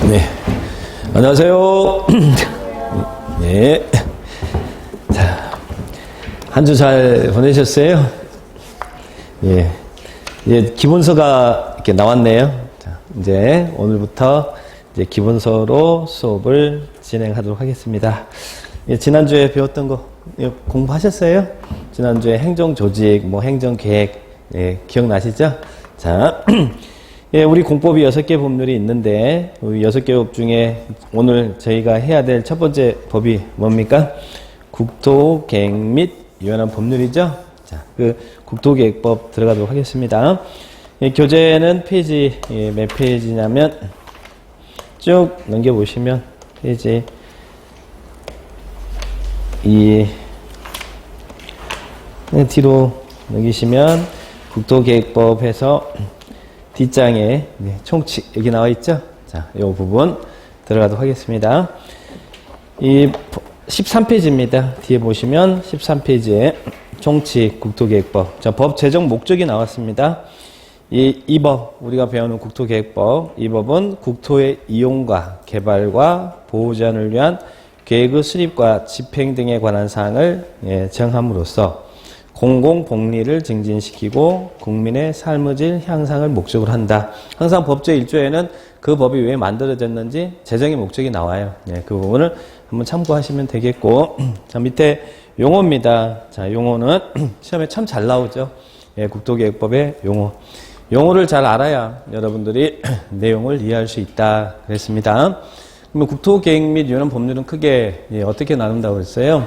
네. 안녕하세요. 네. 자, 한 주 잘 보내셨어요? 예. 이제 기본서가 이렇게 나왔네요. 자, 이제 오늘부터 이제 기본서로 수업을 진행하도록 하겠습니다. 예, 지난주에 배웠던 거 공부하셨어요? 지난주에 행정조직, 행정계획, 예, 기억나시죠? 자, 예, 우리 공법이 6개 법률이 있는데, 우리 6개 법 중에 오늘 저희가 해야 될 첫 번째 법이 뭡니까? 국토계획 및 유연한 법률이죠? 자, 그 국토계획법 들어가도록 하겠습니다. 예, 교재는 페이지, 예, 몇 페이지냐면, 쭉 넘겨보시면, 페이지 뒤로 넘기시면, 국토계획법 해서 뒷장에 총칙 여기 나와 있죠? 자, 이 부분 들어가도록 하겠습니다. 이 13페이지입니다. 뒤에 보시면 13페이지에 총칙 국토계획법. 자, 법 제정 목적이 나왔습니다. 이 법, 우리가 배우는 국토계획법, 이 법은 국토의 이용과 개발과 보호 제한을 위한 계획의 수립과 집행 등에 관한 사항을 정함으로써 공공복리를 증진시키고 국민의 삶의 질 향상을 목적으로 한다. 항상 법제 1조에는 그 법이 왜 만들어졌는지 제정의 목적이 나와요. 그 부분을 한번 참고하시면 되겠고, 자, 밑에 용어입니다. 자, 용어는 시험에 참 잘 나오죠. 국토계획법의 용어. 용어를 잘 알아야 여러분들이 내용을 이해할 수 있다 그랬습니다. 그러면 국토계획 및 유연한 법률은 크게 어떻게 나눈다고 그랬어요?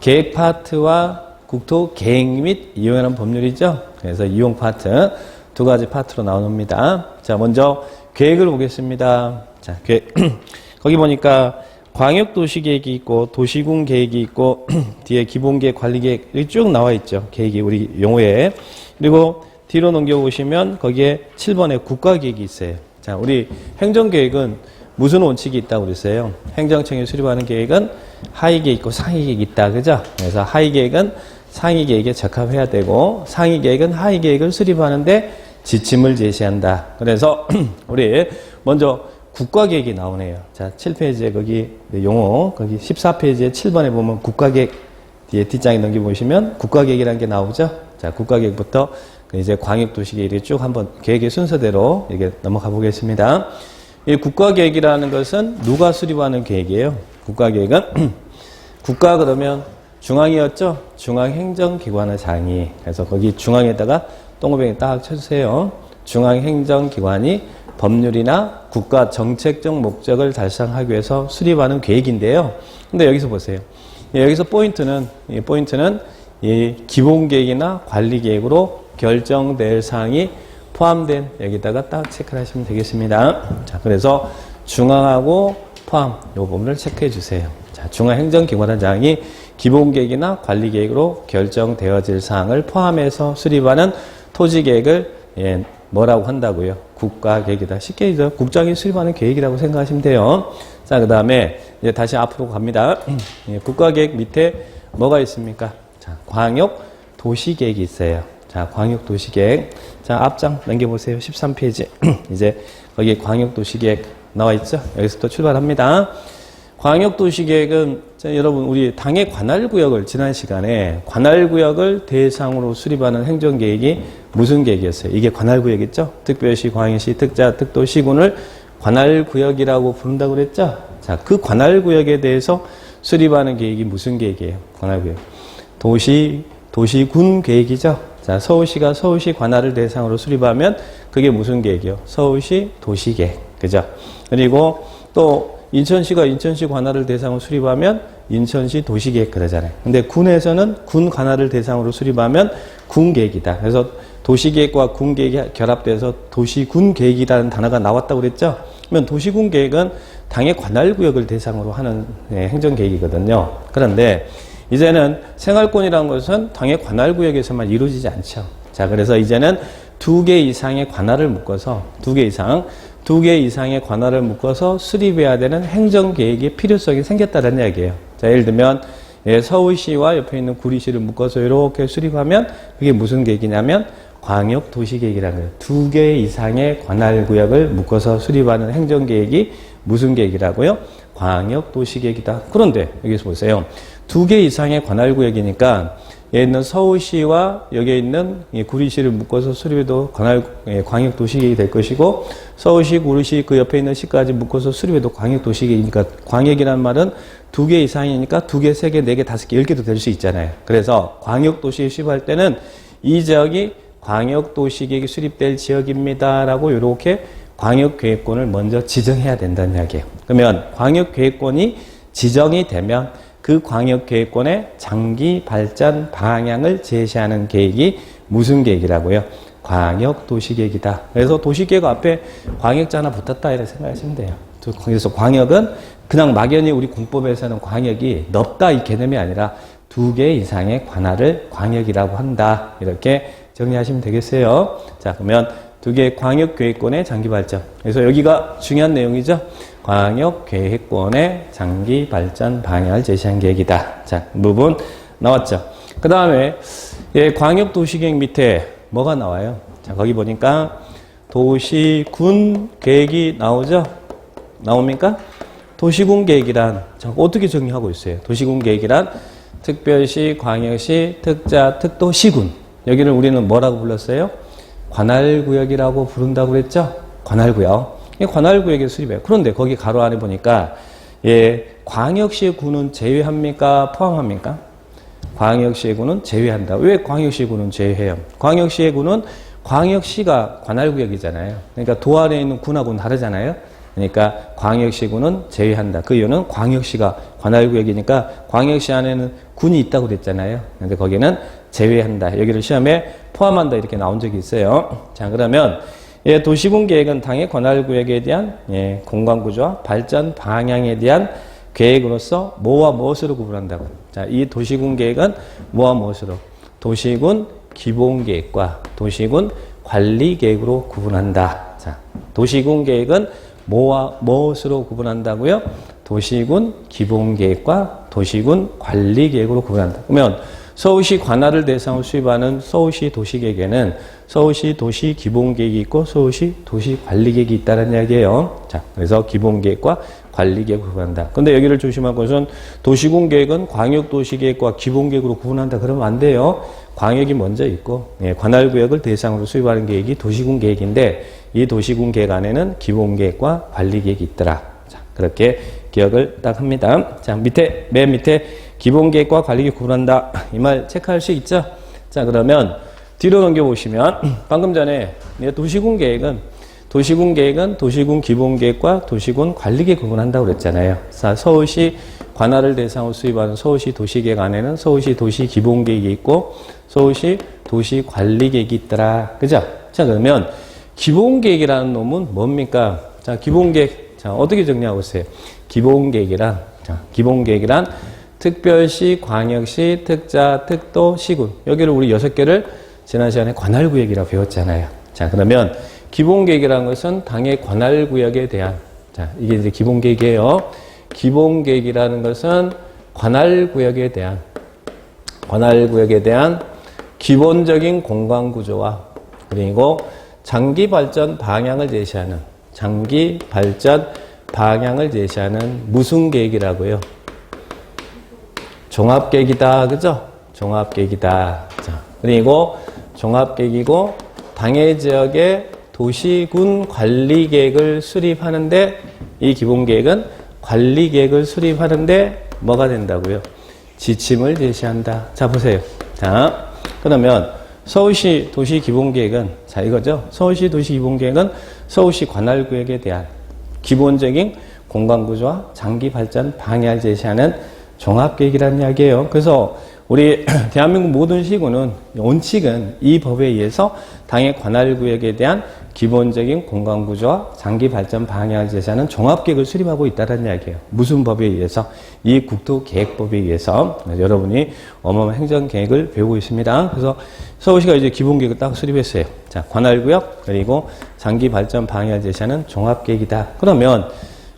계획 파트와 국토계획 및 이용하는 법률이죠. 그래서 이용 파트 두 가지 파트로 나옵니다. 자, 먼저 계획을 보겠습니다. 자, 계획. 거기 보니까 광역도시계획이 있고 도시군 계획이 있고 뒤에 기본계획, 관리계획이 쭉 나와 있죠. 계획이 우리 용어에. 그리고 뒤로 넘겨보시면 거기에 7번에 국가계획이 있어요. 자, 우리 행정계획은 무슨 원칙이 있다고 그랬어요? 행정청이 수립하는 계획은 하위계획 있고 상위계획이 있다. 그죠? 그래서 하위계획은 상위 계획에 적합해야 되고 상위 계획은 하위 계획을 수립하는데 지침을 제시한다. 그래서 우리 먼저 국가계획이 나오네요. 자, 7페이지에 거기 용어, 거기 14페이지에 7번에 보면 국가계획 뒤에 뒷장에 넘겨보시면 국가계획이라는 게 나오죠. 자, 국가계획부터 이제 광역도시계획이 쭉 한번 계획의 순서대로 이렇게 넘어가 보겠습니다. 이 국가계획이라는 것은 누가 수립하는 계획이에요? 국가계획은 국가 그러면 중앙이었죠? 중앙행정기관의 장이. 그래서 거기 중앙에다가 동그라미 딱 쳐주세요. 중앙행정기관이 법률이나 국가 정책적 목적을 달성하기 위해서 수립하는 계획인데요. 근데 여기서 보세요. 여기서 포인트는 이 기본계획이나 관리계획으로 결정될 사항이 포함된 여기다가 딱 체크를 하시면 되겠습니다. 자, 그래서 중앙하고 포함 이 부분을 체크해 주세요. 자, 중앙행정기관의 장이 기본계획이나 관리계획으로 결정되어질 사항을 포함해서 수립하는 토지계획을 뭐라고 한다고요? 국가계획이다. 쉽게 이제 국장이 수립하는 계획이라고 생각하시면 돼요. 자, 그 다음에 이제 다시 앞으로 갑니다. 국가계획 밑에 뭐가 있습니까? 자, 광역도시계획이 있어요. 자, 광역도시계획. 자, 앞장 넘겨보세요. 13페이지. 이제 거기 광역도시계획 나와 있죠? 여기서 또 출발합니다. 광역도시계획은 여러분 우리 당의 관할구역을 지난 시간에 관할구역을 대상으로 수립하는 행정계획이 무슨 계획이었어요? 이게 관할구역이죠? 특별시, 광역시, 특자, 특도시군을 관할구역이라고 부른다고 그랬죠? 자, 그 관할구역에 대해서 수립하는 계획이 무슨 계획이에요? 관할구역. 도시군 계획이죠? 자, 서울시가 서울시 관할을 대상으로 수립하면 그게 무슨 계획이요? 서울시 도시계획. 그죠? 그리고 또 인천시가 인천시 관할을 대상으로 수립하면 인천시 도시계획 그러잖아요. 근데 군에서는 군 관할을 대상으로 수립하면 군계획이다. 그래서 도시계획과 군계획이 결합돼서 도시군계획이라는 단어가 나왔다고 그랬죠. 그러면 도시군계획은 당의 관할구역을 대상으로 하는 행정계획이거든요. 그런데 이제는 생활권이라는 것은 당의 관할구역에서만 이루어지지 않죠. 자, 그래서 이제는 2개 이상의 관할을 묶어서 2개 이상의 관할을 묶어서 수립해야 되는 행정계획의 필요성이 생겼다는 이야기예요. 자, 예를 들면 서울시와 옆에 있는 구리시를 묶어서 이렇게 수립하면 그게 무슨 계획이냐면 광역도시계획이라는 거예요. 2개 이상의 관할구역을 묶어서 수립하는 행정계획이 무슨 계획이라고요? 광역도시계획이다. 그런데 여기서 보세요. 2개 이상의 관할구역이니까 여기 있는 서울시와 여기에 있는 구리시를 묶어서 수립해도 광역도시계획이 될 것이고, 서울시, 구리시 그 옆에 있는 시까지 묶어서 수립해도 광역도시계획이니까, 광역이라는 말은 2개 이상이니까 2개, 3개, 4개, 5개, 10개도 될 수 있잖아요. 그래서 광역도시에 수립할 때는 이 지역이 광역도시계획이 수립될 지역입니다 라고 이렇게 광역계획권을 먼저 지정해야 된다는 이야기예요. 그러면 광역계획권이 지정이 되면 그 광역계획권의 장기 발전 방향을 제시하는 계획이 무슨 계획이라고요? 광역도시계획이다. 그래서 도시계획 앞에 광역자 하나 붙었다 이렇게 생각하시면 돼요. 그래서 광역은 그냥 막연히 우리 공법에서는 광역이 넓다 이 개념이 아니라 2개 이상의 관할을 광역이라고 한다. 이렇게 정리하시면 되겠어요. 자, 그러면 2개의 광역계획권의 장기 발전. 그래서 여기가 중요한 내용이죠. 광역계획권의 장기 발전 방향을 제시한 계획이다. 자, 그 부분 나왔죠. 그 다음에 광역도시계획 밑에 뭐가 나와요? 자, 거기 보니까 도시군 계획이 나오죠? 나옵니까? 도시군 계획이란, 자, 어떻게 정의하고 있어요? 도시군 계획이란 특별시, 광역시, 특자, 특도, 시군. 여기를 우리는 뭐라고 불렀어요? 관할구역이라고 부른다고 그랬죠? 관할구역. 관할구역에 수립해요. 그런데 거기 가로 안에 보니까 광역시의 구는 제외합니까? 포함합니까? 광역시의 구는 제외한다. 왜 광역시의 구는 제외해요? 광역시의 구는 광역시가 관할구역이잖아요. 그러니까 도 안에 있는 군하고는 다르잖아요. 그러니까 광역시구는 제외한다. 그 이유는 광역시가 관할구역이니까 광역시 안에는 군이 있다고 그랬잖아요. 그런데 거기는 제외한다. 여기를 시험에 포함한다 이렇게 나온 적이 있어요. 자, 그러면 도시군 계획은 당의 관할구역에 대한 공간구조와 발전 방향에 대한 계획으로서 뭐와 무엇으로 구분한다고. 자, 이 도시군 계획은 뭐와 무엇으로? 도시군 기본계획과 도시군 관리계획으로 구분한다. 자, 도시군 계획은 뭐와 무엇으로 구분한다고요? 도시군 기본계획과 도시군 관리계획으로 구분한다. 그러면 서울시 관할을 대상으로 수립하는 서울시 도시계획에는 서울시 도시 기본계획이 있고 서울시 도시 관리계획이 있다는 이야기예요. 자, 그래서 기본계획과 관리계획을 구분한다. 근데 여기를 조심할 것은 도시군 계획은 광역도시계획과 기본계획으로 구분한다. 그러면 안 돼요. 광역이 먼저 있고 관할구역을 대상으로 수립하는 계획이 도시군 계획인데 이 도시군 계획 안에는 기본계획과 관리계획이 있더라. 자, 그렇게 기억을 딱 합니다. 자, 맨 밑에 기본계획과 관리계획 구분한다. 이 말 체크할 수 있죠? 자, 그러면 뒤로 넘겨보시면 방금 전에 도시군 계획은 도시군 기본계획과 도시군 관리계획 구분한다고 그랬잖아요. 자, 서울시 관할을 대상으로 수립하는 서울시 도시계획 안에는 서울시 도시 기본계획이 있고 서울시 도시 관리계획이 있더라. 그죠? 자, 그러면 기본계획이라는 놈은 뭡니까? 자, 기본계획. 자, 어떻게 정리하고 있어요? 기본계획이란 특별시, 광역시, 특자, 특도, 시군. 여기를 우리 6개를 지난 시간에 관할구역이라고 배웠잖아요. 자, 그러면 기본계획이라는 것은 당의 관할구역에 대한, 자, 이게 이제 기본계획이에요. 기본계획이라는 것은 관할구역에 대한 기본적인 공간구조와 그리고 장기 발전 방향을 제시하는 무슨 계획이라고요? 종합계획이다. 그죠? 종합계획이다. 자, 그리고 종합계획이고 당해 지역의 도시군 관리계획을 수립하는데 이 기본계획은 관리계획을 수립하는데 뭐가 된다고요? 지침을 제시한다. 자, 보세요. 자, 그러면 서울시 도시기본계획은 자, 이거죠. 서울시 도시기본계획은 서울시 관할구역에 대한 기본적인 공간구조와 장기발전 방향을 제시하는 종합계획이라는 이야기예요. 그래서 우리 대한민국 모든 시군은 원칙은 이 법에 의해서 당의 관할구역에 대한 기본적인 공간구조와 장기발전 방향을 제시하는 종합계획을 수립하고 있다는 이야기예요. 무슨 법에 의해서? 이 국토계획법에 의해서 여러분이 어마어마한 행정계획을 배우고 있습니다. 그래서 서울시가 이제 기본계획을 딱 수립했어요. 자, 관할구역 그리고 장기발전 방향을 제시하는 종합계획이다. 그러면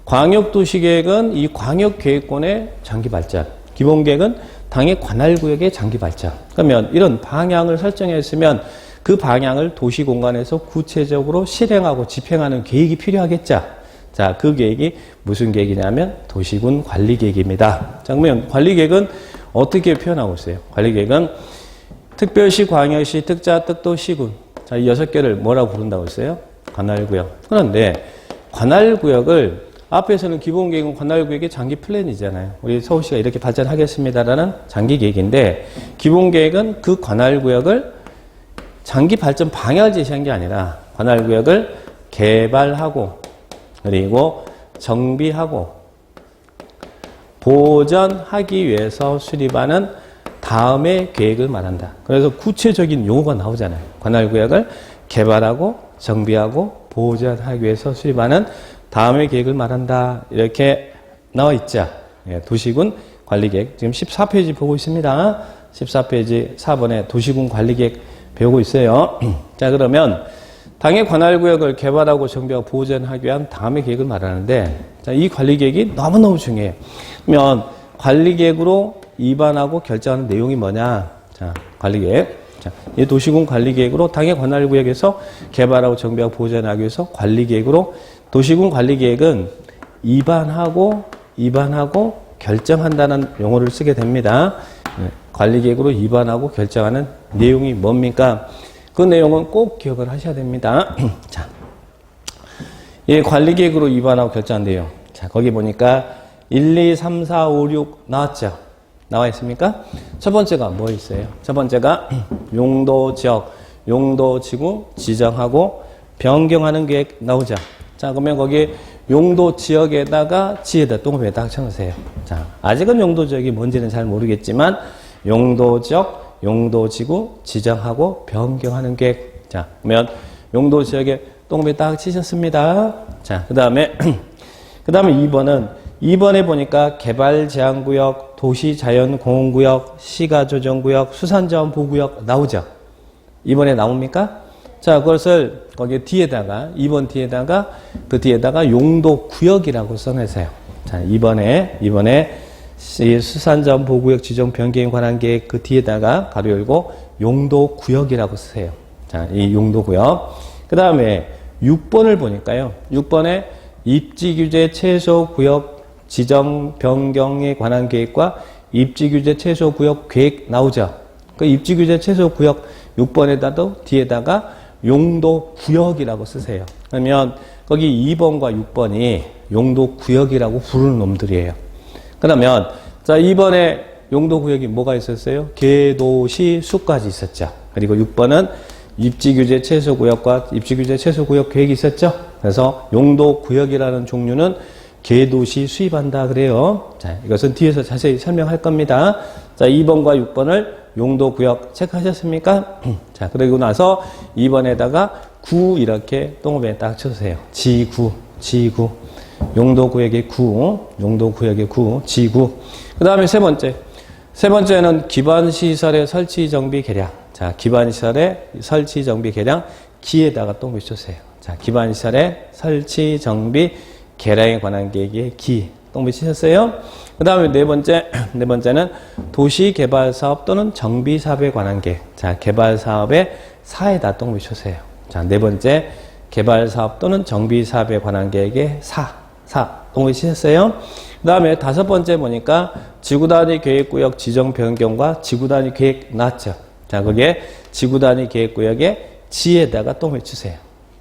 광역도시계획은 이 광역계획권의 장기발전, 기본계획은 당의 관할구역의 장기발전. 그러면 이런 방향을 설정했으면 그 방향을 도시공간에서 구체적으로 실행하고 집행하는 계획이 필요하겠죠. 자, 자, 그 계획이 무슨 계획이냐면 도시군 관리 계획입니다. 자, 그러면 관리 계획은 어떻게 표현하고 있어요? 관리 계획은 특별시, 광역시, 특자, 특도, 시군. 자, 이 6개를 뭐라고 부른다고 했어요? 관할구역. 그런데 관할구역을 앞에서는 기본계획은 관할구역의 장기 플랜이잖아요. 우리 서울시가 이렇게 발전하겠습니다라는 장기 계획인데 기본계획은 그 관할구역을 장기 발전 방향을 제시한 게 아니라 관할구역을 개발하고 그리고 정비하고 보전하기 위해서 수립하는 다음의 계획을 말한다. 그래서 구체적인 용어가 나오잖아요. 관할구역을 개발하고 정비하고 보전하기 위해서 수립하는 다음의 계획을 말한다. 이렇게 나와 있죠. 예, 도시군 관리계획. 지금 14페이지 보고 있습니다. 14페이지 4번에 도시군 관리계획 배우고 있어요. 자, 그러면 당의 관할구역을 개발하고 정비하고 보전하기 위한 다음의 계획을 말하는데, 자, 이 관리계획이 너무너무 중요해요. 그러면 관리계획으로 입안하고 결정하는 내용이 뭐냐? 자, 관리계획. 자, 이 도시군 관리계획으로 당의 관할구역에서 개발하고 정비하고 보전하기 위해서 관리계획으로 도시군 관리계획은 입안하고 결정한다는 용어를 쓰게 됩니다. 관리계획으로 입안하고 결정하는 내용이 뭡니까? 그 내용은 꼭 기억을 하셔야 됩니다. 자, 이 관리계획으로 입안하고 결정한 내용. 자, 거기 보니까 1, 2, 3, 4, 5, 6 나왔죠? 나와 있습니까? 첫 번째가 뭐 있어요? 첫 번째가 용도 지역, 용도 지구 지정하고 변경하는 계획 나오죠? 자, 그러면 거기 용도 지역에다가 지에다 동그라미 딱 쳐놓으세요. 자, 아직은 용도 지역이 뭔지는 잘 모르겠지만 용도 지역, 용도 지구 지정하고 변경하는 계획. 자, 그러면 용도 지역에 동그라미 딱 치셨습니다. 자, 그 다음에 2번에 보니까 개발제한구역, 도시자연공원구역, 시가조정구역, 수산자원보호구역 나오죠? 2번에 나옵니까? 자, 그것을 거기 뒤에다가 2번 뒤에다가 그 뒤에다가 용도구역이라고 써내세요. 자, 2번에 수산자원보호구역 지정 변경에 관한 계획 그 뒤에다가 가로 열고 용도구역이라고 쓰세요. 자, 이 용도구역. 그 다음에 6번을 보니까요. 6번에 입지규제 최소구역 지정 변경에 관한 계획과 입지규제 최소구역 계획 나오죠. 그 입지규제 최소구역 6번에다도 뒤에다가 용도구역이라고 쓰세요. 그러면 거기 2번과 6번이 용도구역이라고 부르는 놈들이에요. 그러면 자, 2번에 용도구역이 뭐가 있었어요? 계도시 수까지 있었죠. 그리고 6번은 입지규제 최소구역과 입지규제 최소구역 계획이 있었죠. 그래서 용도구역이라는 종류는 계도시 수입한다 그래요. 자, 이것은 뒤에서 자세히 설명할 겁니다. 자, 2번과 6번을 용도구역 체크하셨습니까? 자, 그리고 나서 2번에다가 구 이렇게 동그라미 딱 쳐주세요. 지구. 용도구역의 구, 지구. 그 다음에 세 번째는 기반시설의 설치 정비 개량. 자, 기반시설의 설치 정비 개량 기에다가 동그라미 쳐주세요. 자, 기반시설의 설치 정비 개량에 관한 계획의 기. 동그라미 치셨어요? 그 다음에 네 번째는 도시개발사업 또는 정비사업에 관한 계획. 자, 개발사업의 사에다 동그라미 쳐주세요. 자, 네 번째, 개발사업 또는 정비사업에 관한 계획의 사. 동그라미 치셨어요? 그 다음에 다섯 번째 보니까 지구단위 계획구역 지정 변경과 지구단위 계획 나왔죠? 자, 그게 지구단위 계획구역의 지에다가 동그라미 치세요.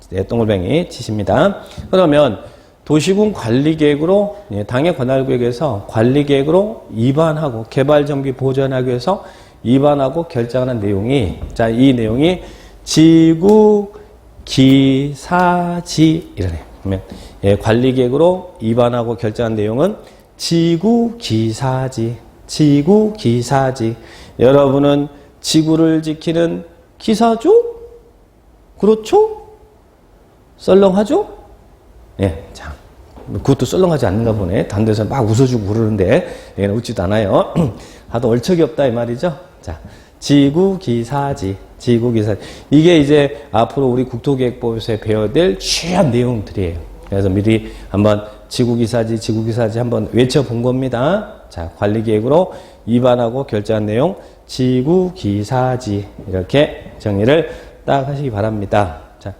네, 동글뱅이 치십니다. 그러면 도시군 관리계획으로 당의 관할구역에서 관리계획으로 입안하고 개발정비 보전하기 위해서 입안하고 결정하는 내용이 자, 이 내용이 지구 기사지 이러네요. 그러면 관리계획으로 입안하고 결정한 내용은 지구 기사지. 여러분은 지구를 지키는 기사죠? 그렇죠? 썰렁하죠? 예, 참. 그것도 썰렁하지 않는가 보네. 다른 데서 막 웃어주고 그러는데, 얘는 웃지도 않아요. 하도 얼척이 없다, 이 말이죠. 자, 지구기사지. 이게 이제 앞으로 우리 국토계획법에서 배워야 될 중요한 내용들이에요. 그래서 미리 한번 지구기사지 한번 외쳐본 겁니다. 자, 관리계획으로 입안하고 결정한 내용, 지구기사지. 이렇게 정리를 딱 하시기 바랍니다. 자,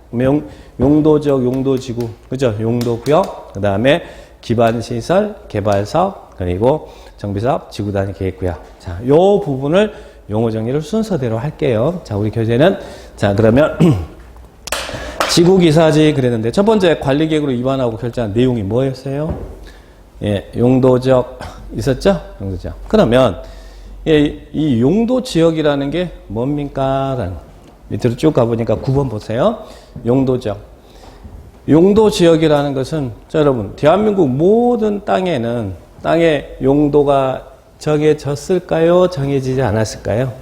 용도지역, 용도지구, 그죠? 용도구역, 그 다음에 기반시설, 개발사업, 그리고 정비사업, 지구단위 계획구역. 자, 요 부분을 용어 정리를 순서대로 할게요. 자, 우리 교재는, 자, 그러면, 지구기사지 그랬는데, 첫 번째 관리계획으로 입안하고 결정한 내용이 뭐였어요? 예, 용도지역 있었죠? 용도지역. 그러면, 예, 이 용도지역이라는 게 뭡니까? 밑으로 쭉 가보니까 9번 보세요. 용도지역. 용도지역이라는 것은, 자, 여러분, 대한민국 모든 땅에는 땅의 용도가 정해졌을까요? 정해지지 않았을까요?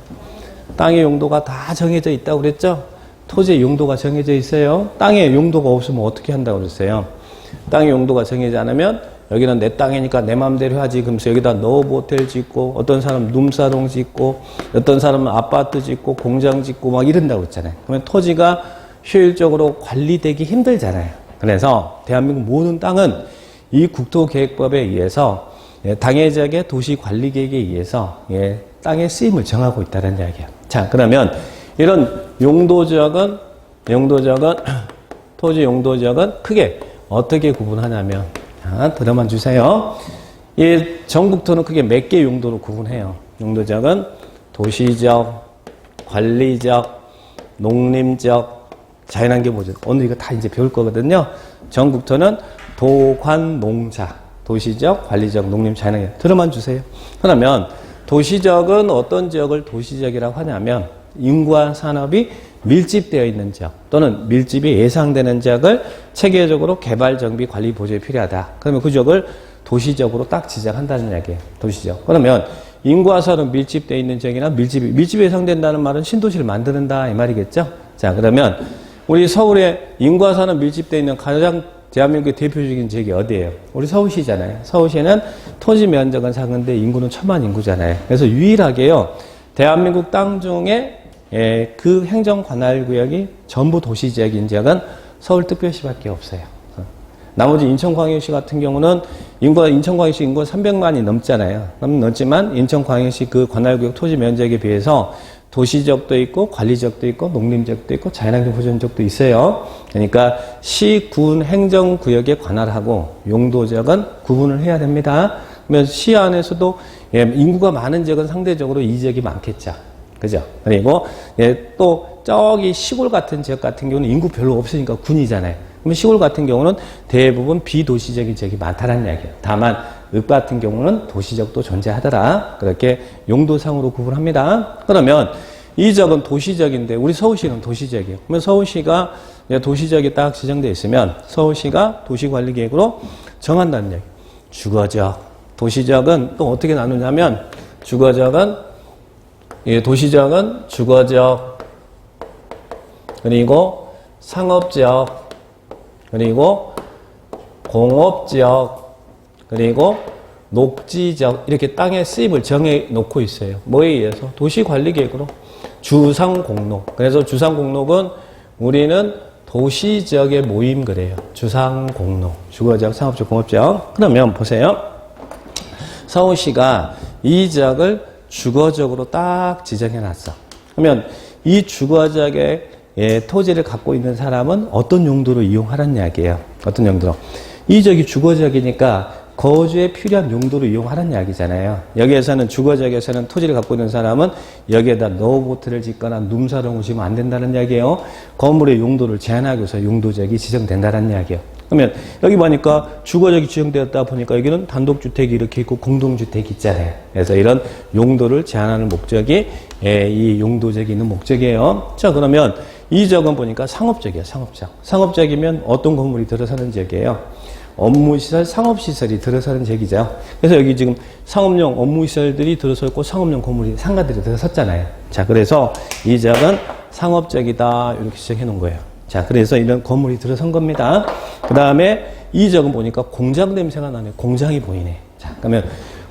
땅의 용도가 다 정해져 있다고 그랬죠? 토지의 용도가 정해져 있어요. 땅의 용도가 없으면 어떻게 한다고 그랬어요? 땅의 용도가 정해지지 않으면 여기는 내 땅이니까 내 마음대로 하지. 그러면서 여기다 노브호텔 짓고, 어떤 사람은 룸사롱 짓고, 어떤 사람은 아파트 짓고, 공장 짓고 막 이런다고 했잖아요. 그러면 토지가 효율적으로 관리되기 힘들잖아요. 그래서 대한민국 모든 땅은 이 국토계획법에 의해서 당해지역의 도시관리계획에 의해서 땅의 쓰임을 정하고 있다는 이야기예요. 자, 그러면 이런 용도지역은 토지 용도지역은 크게 어떻게 구분하냐면, 자, 들어만 주세요. 이 전국토는 크게 몇 개 용도로 구분해요. 용도지역은 도시지역, 관리지역, 농림지역, 자연환경보전. 오늘 이거 다 이제 배울 거거든요. 전국토는 도관농자, 도시지역, 관리지역, 농림, 자연환경. 들어만 주세요. 그러면 도시지역은 어떤 지역을 도시지역이라고 하냐면 인구와 산업이 밀집되어 있는 지역 또는 밀집이 예상되는 지역을 체계적으로 개발, 정비, 관리, 보조에 필요하다. 그러면 그 지역을 도시지역으로 딱 지정한다는 이야기예요. 도시지역. 그러면 인구와 산업 밀집되어 있는 지역이나 밀집이 예상된다는 말은 신도시를 만드는다 이 말이겠죠. 자, 그러면 우리 서울에 인구와 산업 밀집되어 있는 가장 대한민국의 대표적인 지역이 어디예요? 우리 서울시잖아요. 서울시는 토지 면적은 작은데 인구는 1000만 인구잖아요. 그래서 유일하게요, 대한민국 땅 중에 그 행정관할구역이 전부 도시지역인 지역은 서울특별시밖에 없어요. 나머지 인천광역시 같은 경우는 인천광역시 인구가 300만이 넘잖아요. 넘지만 인천광역시 그 관할구역 토지 면적에 비해서 도시지역도 있고 관리지역도 있고 농림지역도 있고 자연환경 보존지역도 있어요. 그러니까 시, 군, 행정구역에 관할하고 용도지역은 구분을 해야 됩니다. 그러면 시 안에서도 인구가 많은 지역은 상대적으로 이 지역이 많겠죠. 그죠? 그리고 또 저기 시골 같은 지역 같은 경우는 인구 별로 없으니까 군이잖아요. 그러면 시골 같은 경우는 대부분 비도시적인 지역이 많다는 이야기예요. 다만 읍 같은 경우는 도시적도 존재하더라. 그렇게 용도상으로 구분합니다. 그러면 이 지역은 도시적인데 우리 서울시는 도시적이에요. 그러면 서울시가 도시적이 딱 지정되어 있으면 서울시가 도시관리계획으로 정한다는 얘기예요. 주거지역. 도시지역은 또 어떻게 나누냐면 도시지역은 주거지역, 그리고 상업지역, 그리고 공업지역, 그리고 녹지지역, 이렇게 땅의 쓰임을 정해 놓고 있어요. 뭐에 의해서? 도시관리계획으로. 주상공록. 그래서 주상공록은 우리는 도시지역의 모임 그래요. 주상공록. 주거지역, 상업지역, 공업지역. 그러면 보세요. 서울시가 이 지역을 주거지역으로 딱 지정해 놨어. 그러면 이 주거지역의 토지를 갖고 있는 사람은 어떤 용도로 이용하라는 이야기예요. 어떤 용도로? 이 지역이 주거지역이니까 거주에 필요한 용도로 이용하라는 이야기잖아요. 여기에서는 주거지역에서는 토지를 갖고 있는 사람은 여기에다 노브호텔을 짓거나 룸사롱을 지으면 안 된다는 이야기예요. 건물의 용도를 제한하기 위해서 용도지역이 지정된다는 이야기예요. 그러면 여기 보니까 주거지역이 지정되었다 보니까 여기는 단독주택이 이렇게 있고 공동주택이 있잖아요. 그래서 이런 용도를 제한하는 목적이 이 용도지역이 있는 목적이에요. 자, 그러면 이 지역은 보니까 상업지역이에요. 상업지역. 상업지역이면 어떤 건물이 들어서는 지역이에요? 업무시설, 상업시설이 들어서는 지역이죠. 그래서 여기 지금 상업용 업무시설들이 들어서 있고 상업용 건물이 상가들이 들어섰잖아요. 자, 그래서 이 지역은 상업지역이다 이렇게 지정해 놓은 거예요. 자, 그래서 이런 건물이 들어선 겁니다. 그 다음에 이 지역은 보니까 공장 냄새가 나네. 공장이 보이네. 자, 그러면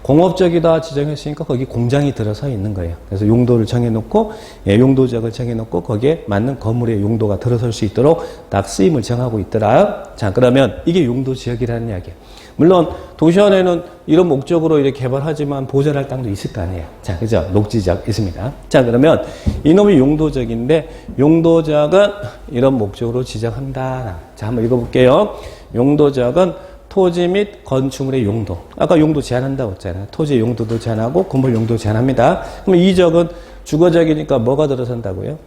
공업적이다 지정했으니까 거기 공장이 들어서 있는 거예요. 그래서 용도를 정해놓고 용도 지역을 정해놓고 거기에 맞는 건물의 용도가 들어설 수 있도록 딱 쓰임을 정하고 있더라. 자, 그러면 이게 용도 지역이라는 이야기예요. 물론 도시 안에는 이런 목적으로 이렇게 개발하지만 보전할 땅도 있을 거 아니에요. 자, 그죠? 녹지지역 있습니다. 자, 그러면 이놈이 용도지역인데 용도지역은 이런 목적으로 지정한다. 자, 한번 읽어볼게요. 용도지역은 토지 및 건축물의 용도. 아까 용도 제한한다고 했잖아요. 토지의 용도도 제한하고 건물 용도 제한합니다. 그러면 이 지역은 주거지역이니까 뭐가 들어선다고요?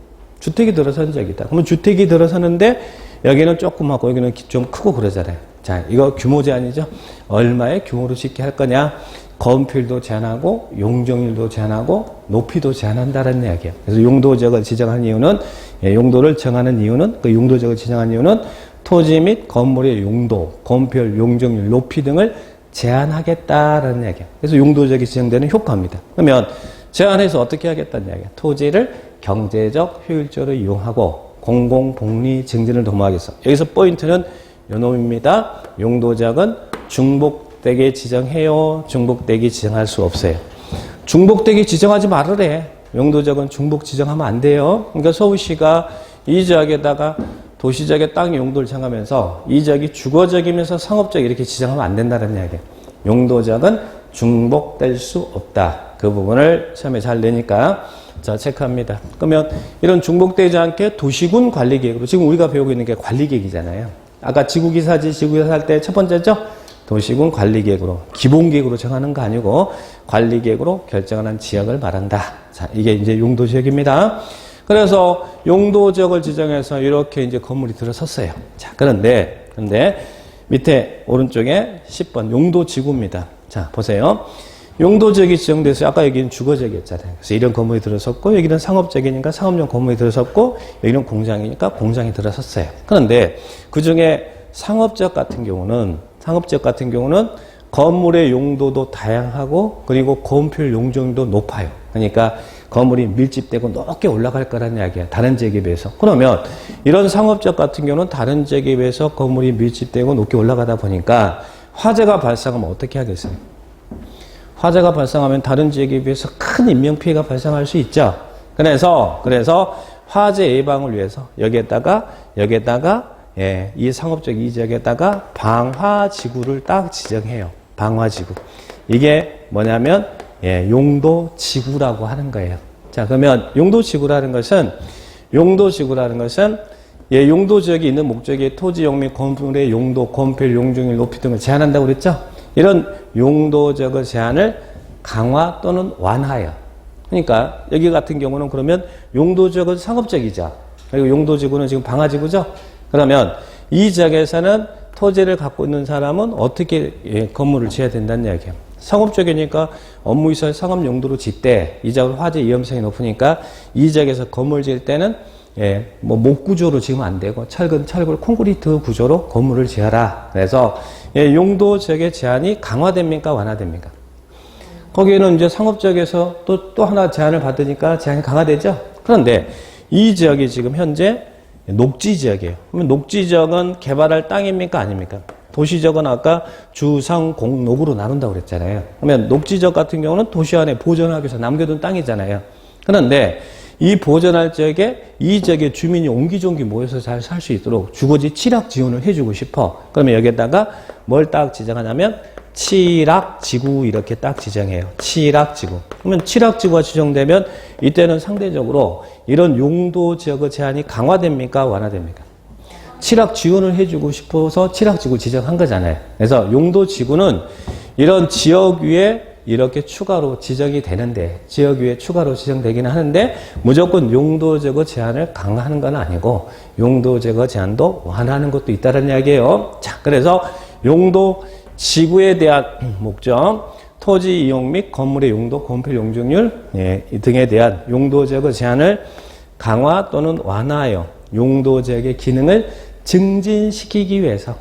주택이 들어선 지역이다. 그러면 주택이 들어서는데 여기는 조그맣고 여기는 좀 크고 그러잖아요. 자, 이거 규모 제한이죠. 얼마의 규모로 짓게 할 거냐? 건폐율도 제한하고 용적률도 제한하고 높이도 제한한다는 이야기예요. 그래서 용도지역을 지정한 이유는 용도를 정하는 이유는 그 용도지역을 지정한 이유는 토지 및 건물의 용도, 건폐율, 용적률, 높이 등을 제한하겠다라는 이야기예요. 그래서 용도지역이 지정되는 효과입니다. 그러면 제한해서 어떻게 하겠다는 이야기예요. 토지를 경제적 효율적으로 이용하고 공공복리 증진을 도모하기 위해서. 여기서 포인트는 요놈입니다. 용도지역은 중복되게 지정해요. 중복되게 지정할 수 없어요. 중복되게 지정하지 말으래. 용도지역은 중복 지정하면 안 돼요. 그러니까 서울시가 이 지역에다가 도시지역의 땅 용도를 정하면서 이 지역이 주거지역이면서 상업지역 이렇게 지정하면 안 된다는 이야기예요. 용도지역은 중복될 수 없다. 그 부분을 시험에 잘 내니까 자, 체크합니다. 그러면 이런 중복되지 않게 도시군 관리계획으로 지금 우리가 배우고 있는 게 관리계획이잖아요. 아까 지구기사지, 지구기사 할 때 첫 번째죠? 도시군 관리계획으로, 기본계획으로 정하는 거 아니고 관리계획으로 결정하는 지역을 말한다. 자, 이게 이제 용도지역입니다. 그래서 용도지역을 지정해서 이렇게 이제 건물이 들어섰어요. 자, 그런데 밑에 오른쪽에 10번 용도지구입니다. 자, 보세요. 용도지역이 지정돼서 아까 여기는 주거지역이었잖아요. 그래서 이런 건물이 들어섰고 여기는 상업지역이니까 상업용 건물이 들어섰고 여기는 공장이니까 공장이 들어섰어요. 그런데 그중에 상업지역 같은 경우는 건물의 용도도 다양하고 그리고 건폐율 용적률도 높아요. 그러니까 건물이 밀집되고 높게 올라갈 거라는 이야기야. 다른 지역에 비해서. 그러면 이런 상업지역 같은 경우는 다른 지역에 비해서 건물이 밀집되고 높게 올라가다 보니까 화재가 발생하면 어떻게 하겠어요? 화재가 발생하면 다른 지역에 비해서 큰 인명피해가 발생할 수 있죠. 그래서 화재 예방을 위해서 여기에다가 이 상업적 이 지역에다가 방화지구를 딱 지정해요. 방화지구. 이게 뭐냐면 용도지구라고 하는 거예요. 자, 그러면 용도지구라는 것은 용도지역이 있는 목적의 토지용 및 건물의 용도, 건폐율, 용적률, 높이 등을 제한한다고 그랬죠. 이런 용도지역의 제한을 강화 또는 완화해요. 그러니까 여기 같은 경우는 그러면 용도지역은 상업지역이죠. 그리고 용도지구는 지금 방화지구죠. 그러면 이 지역에서는 토지를 갖고 있는 사람은 어떻게 건물을 지어야 된다는 이야기예요. 상업적이니까 업무시설 상업 용도로 짓되 이 지역은 화재 위험성이 높으니까 이 지역에서 건물 지을 때는 목구조로 지으면 안 되고 철근, 콘크리트 구조로 건물을 지어라. 그래서 용도 지역의 제한이 강화됩니까? 완화됩니까? 거기에는 이제 상업지역에서 또 하나 제한을 받으니까 제한이 강화되죠? 그런데 이 지역이 지금 현재 녹지지역이에요. 그러면 녹지지역은 개발할 땅입니까? 아닙니까? 도시지역은 아까 주상, 공, 녹으로 나눈다고 그랬잖아요. 그러면 녹지지역 같은 경우는 도시 안에 보존하기 위해서 남겨둔 땅이잖아요. 그런데 이 보존할 지역에 이 지역의 주민이 옹기종기 모여서 잘 살 수 있도록 주거지 취락 지원을 해주고 싶어. 그러면 여기에다가 뭘 딱 지정하냐면 취락지구 이렇게 딱 지정해요. 취락지구. 그러면 취락지구가 지정되면 이때는 상대적으로 이런 용도지역의 제한이 강화됩니까? 완화됩니까? 취락 지원을 해주고 싶어서 취락지구 지정한 거잖아요. 그래서 용도지구는 이런 지역 위에 이렇게 추가로 지정이 되는데 지역 위에 추가로 지정되기는 하는데 무조건 용도지역의 제한을 강화하는 건 아니고 용도지역의 제한도 완화하는 것도 있다는 이야기예요. 자, 그래서 용도지구에 대한 목적, 토지 이용 및 건물의 용도, 건폐 용적률 등에 대한 용도지역의 제한을 강화 또는 완화하여 용도지역의 기능을 증진시키기 위해서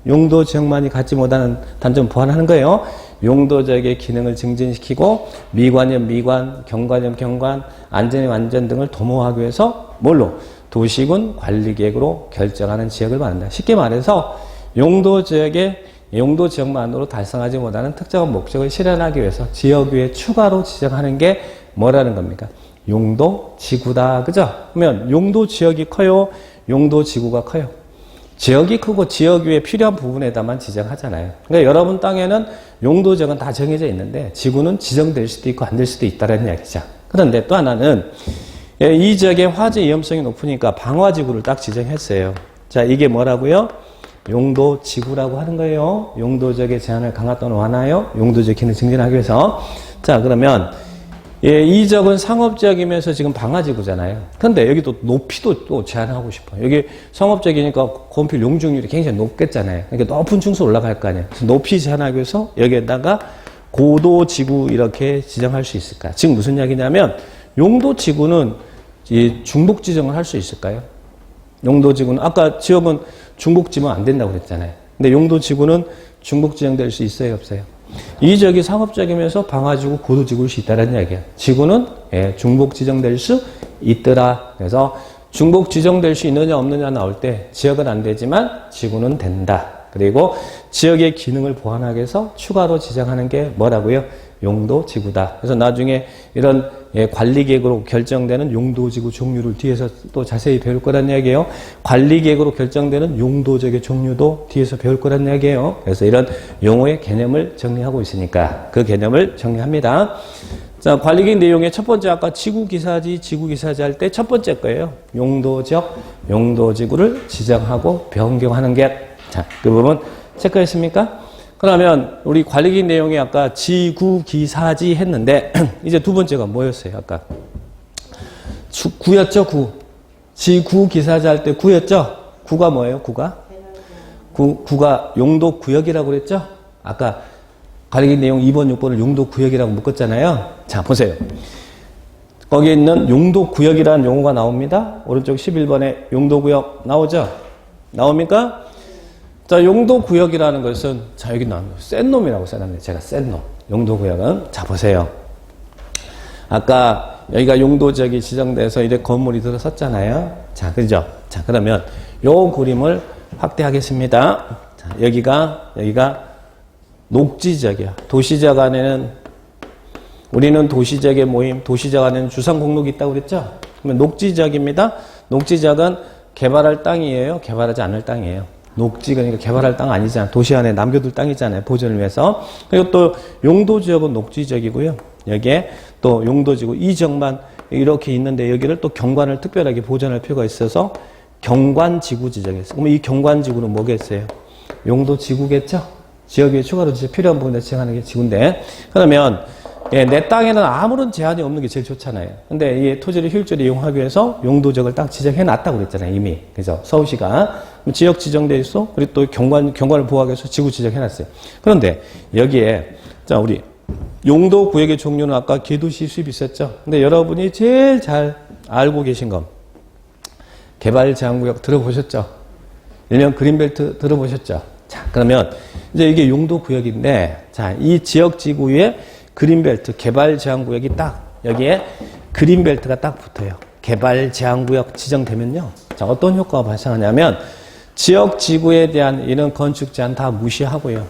용도지역만이 갖지 못하는 단점 보완하는 거예요. 용도지역의 기능을 증진시키고 미관염 미관, 경관염 경관, 안전염 안전 등을 도모하기 위해서 뭘로? 도시군 관리계획으로 결정하는 지역을 말한다. 쉽게 말해서 용도지역의 용도 지역만으로 달성하지 못하는 특정한 목적을 실현하기 위해서 지역 위에 추가로 지정하는 게 뭐라는 겁니까? 용도 지구다. 그죠? 그러면 용도 지역이 커요? 용도 지구가 커요? 지역이 크고 지역 위에 필요한 부분에다만 지정하잖아요. 그러니까 여러분 땅에는 용도 지역은 다 정해져 있는데 지구는 지정될 수도 있고 안 될 수도 있다는 이야기죠. 그런데 또 하나는 이 지역의 화재 위험성이 높으니까 방화지구를 딱 지정했어요. 자, 이게 뭐라고요? 용도 지구라고 하는 거예요. 용도 지역의 제한을 강화 또는 완화하여 용도 지역 기능을 증진하기 위해서. 자, 그러면 이 지역은 상업지역이면서 지금 방화지구잖아요. 근데 여기도 높이도 또 제한하고 싶어요. 여기 상업지역이니까 건필 용적률이 굉장히 높겠잖아요. 그러니까 높은 층수 올라갈 거 아니에요. 그래서 높이 제한하기 위해서 여기에다가 고도지구 이렇게 지정할 수 있을까? 지금 무슨 이야기냐면 용도지구는 중복 지정을 할 수 있을까요? 용도지구는 아까 지역은 중복 지정 안 된다고 그랬잖아요. 근데 용도지구는 중복 지정될 수 있어요, 없어요? 이 지역이 상업지역이면서 방화지구, 고도지구일 수 있다는 이야기야. 지구는 중복 지정될 수 있더라. 그래서 중복 지정될 수 있느냐 없느냐 나올 때 지역은 안 되지만 지구는 된다. 그리고 지역의 기능을 보완하기 위해서 추가로 지정하는 게 뭐라고요? 용도지구다. 그래서 나중에 이런 관리계획으로 결정되는 용도지구 종류를 뒤에서 또 자세히 배울 거란 이야기예요. 관리계획으로 결정되는 용도지역의 종류도 뒤에서 배울 거란 이야기예요. 그래서 이런 용어의 개념을 정리하고 있으니까 그 개념을 정리합니다. 자, 관리계획 내용의 첫 번째 아까 지구기사지 할 때 첫 번째 거예요. 용도지역, 용도지구를 지정하고 변경하는 게 자, 그 부분 체크했습니까? 그러면 우리 관리계획 내용이 아까 지구기사지 했는데 이제 두 번째가 뭐였어요? 아까 구였죠? 구. 지구기사지 할 때 구였죠? 구가 뭐예요? 구가 용도구역이라고 그랬죠? 아까 관리계획 내용 2번, 6번을 용도구역이라고 묶었잖아요. 자, 보세요. 거기에 있는 용도구역이라는 용어가 나옵니다. 오른쪽 11번에 용도구역 나오죠? 나옵니까? 자, 용도구역이라는 것은, 자, 여기 나온 거, 센 놈이라고 써놨네요. 제가 센 놈. 용도구역은. 자, 보세요. 아까 여기가 용도지역이 지정돼서 이렇게 건물이 들어섰잖아요. 자, 그죠? 자, 그러면 요 그림을 확대하겠습니다. 자, 여기가 녹지지역이야. 도시지역 안에는, 우리는 도시지역의 모임, 도시지역 안에는 주상공록이 있다고 그랬죠? 그러면 녹지지역입니다. 녹지지역은 개발할 땅이에요? 개발하지 않을 땅이에요? 녹지, 그러니까 개발할 땅 아니잖아요. 도시 안에 남겨둘 땅이잖아요. 보존을 위해서. 그리고 또 용도지역은 녹지지역이고요. 여기에 또 용도지구 이 지역만 이렇게 있는데 여기를 또 경관을 특별하게 보존할 필요가 있어서 경관지구 지정했어요. 그럼 이 경관지구는 뭐겠어요? 용도지구겠죠? 지역 위에 추가로 필요한 부분에 지정하는 게 지구인데, 그러면 내 땅에는 아무런 제한이 없는 게 제일 좋잖아요. 근데 이 토지를 효율적으로 이용하기 위해서 용도지역을 딱 지정해 놨다고 그랬잖아요, 이미. 그죠? 서울시가. 지역 지정돼 있어. 그리고 또 경관을 보호하기 위해서 지구 지정해 놨어요. 그런데 여기에, 자, 우리 용도구역의 종류는 아까 개도시 수입이 있었죠? 근데 여러분이 제일 잘 알고 계신 건 개발제한구역 들어보셨죠? 일명 그린벨트 들어보셨죠? 자, 그러면 이제 이게 용도구역인데, 자, 이 지역 지구에 그린벨트, 개발제한구역이 딱, 여기에 그린벨트가 딱 붙어요. 개발제한구역 지정되면요. 자, 어떤 효과가 발생하냐면, 지역 지구에 대한 이런 건축 제한 다 무시하고요.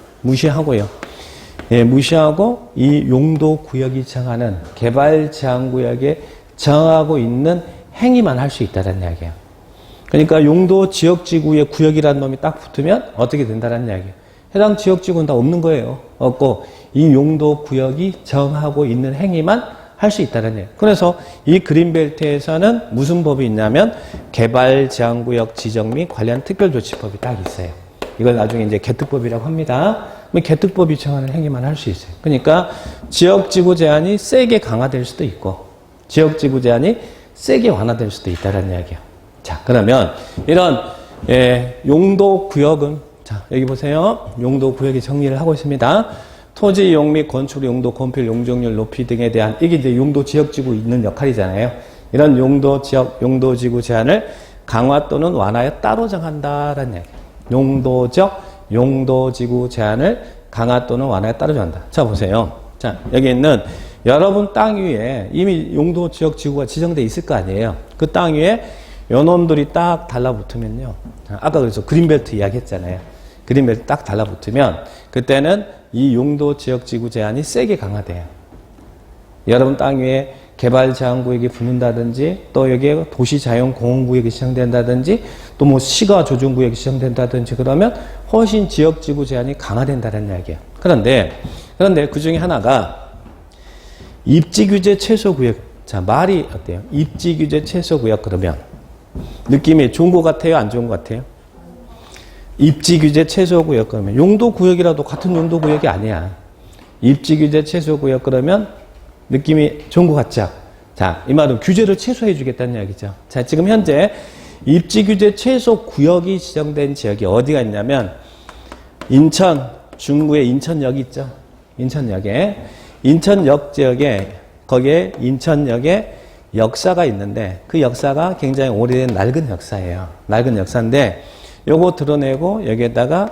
예, 무시하고 이 용도구역이 정하는 개발제한구역에 정하고 있는 행위만 할 수 있다는 이야기예요. 그러니까 용도 지역지구에 구역이라는 놈이 딱 붙으면 어떻게 된다는 이야기예요. 해당 지역지구는 다 없는 거예요. 없고 이 용도구역이 정하고 있는 행위만 할 수 있다는 얘기예요. 그래서 이 그린벨트에서는 무슨 법이 있냐면 개발제한구역 지정 및 관련 특별조치법이 딱 있어요. 이걸 나중에 이제 개특법이라고 합니다. 개특법이 정하는 행위만 할 수 있어요. 그러니까 지역지구 제한이 세게 강화될 수도 있고 지역지구 제한이 세게 완화될 수도 있다는 이야기예요. 자, 그러면 이런 용도구역은, 자, 여기 보세요. 용도구역이 정리를 하고 있습니다. 토지 이용 및 건축 용도, 건필 용적률 높이 등에 대한, 이게 이제 용도 지역지구 있는 역할이잖아요. 이런 용도 지역, 용도지구 제한을 강화 또는 완화에 따로 정한다라는 얘기. 용도적, 용도지구 제한을 강화 또는 완화에 따로 정한다. 자, 보세요. 자, 여기 있는 여러분 땅 위에 이미 용도 지역 지구가 지정돼 있을 거 아니에요. 그 땅 위에 요놈들이 딱 달라붙으면요. 아까 그래서 그린벨트 이야기 했잖아요. 그린벨트 딱 달라붙으면 그때는 이 용도 지역 지구 제한이 세게 강화돼요. 여러분 땅 위에 개발 제한 구역이 붙는다든지 또 여기에 도시 자연 공원 구역이 지정된다든지 또 뭐 시가 조정 구역이 지정된다든지 그러면 훨씬 지역 지구 제한이 강화된다는 이야기예요. 그런데 그 중에 하나가 입지 규제 최소 구역. 자, 말이 어때요? 입지 규제 최소 구역 그러면 느낌이 좋은 것 같아요? 안 좋은 것 같아요? 입지 규제 최소 구역 그러면 용도 구역이라도 같은 용도 구역이 아니야. 입지 규제 최소 구역 그러면 느낌이 좋은 것 같죠? 자, 이 말은 규제를 최소해 주겠다는 이야기죠. 자, 지금 현재 입지 규제 최소 구역이 지정된 지역이 어디가 있냐면 인천, 중구에 인천역이 있죠. 인천역 지역에 거기에 인천역에 역사가 있는데 그 역사가 굉장히 오래된 낡은 역사예요. 낡은 역사인데 요거 드러내고 여기에다가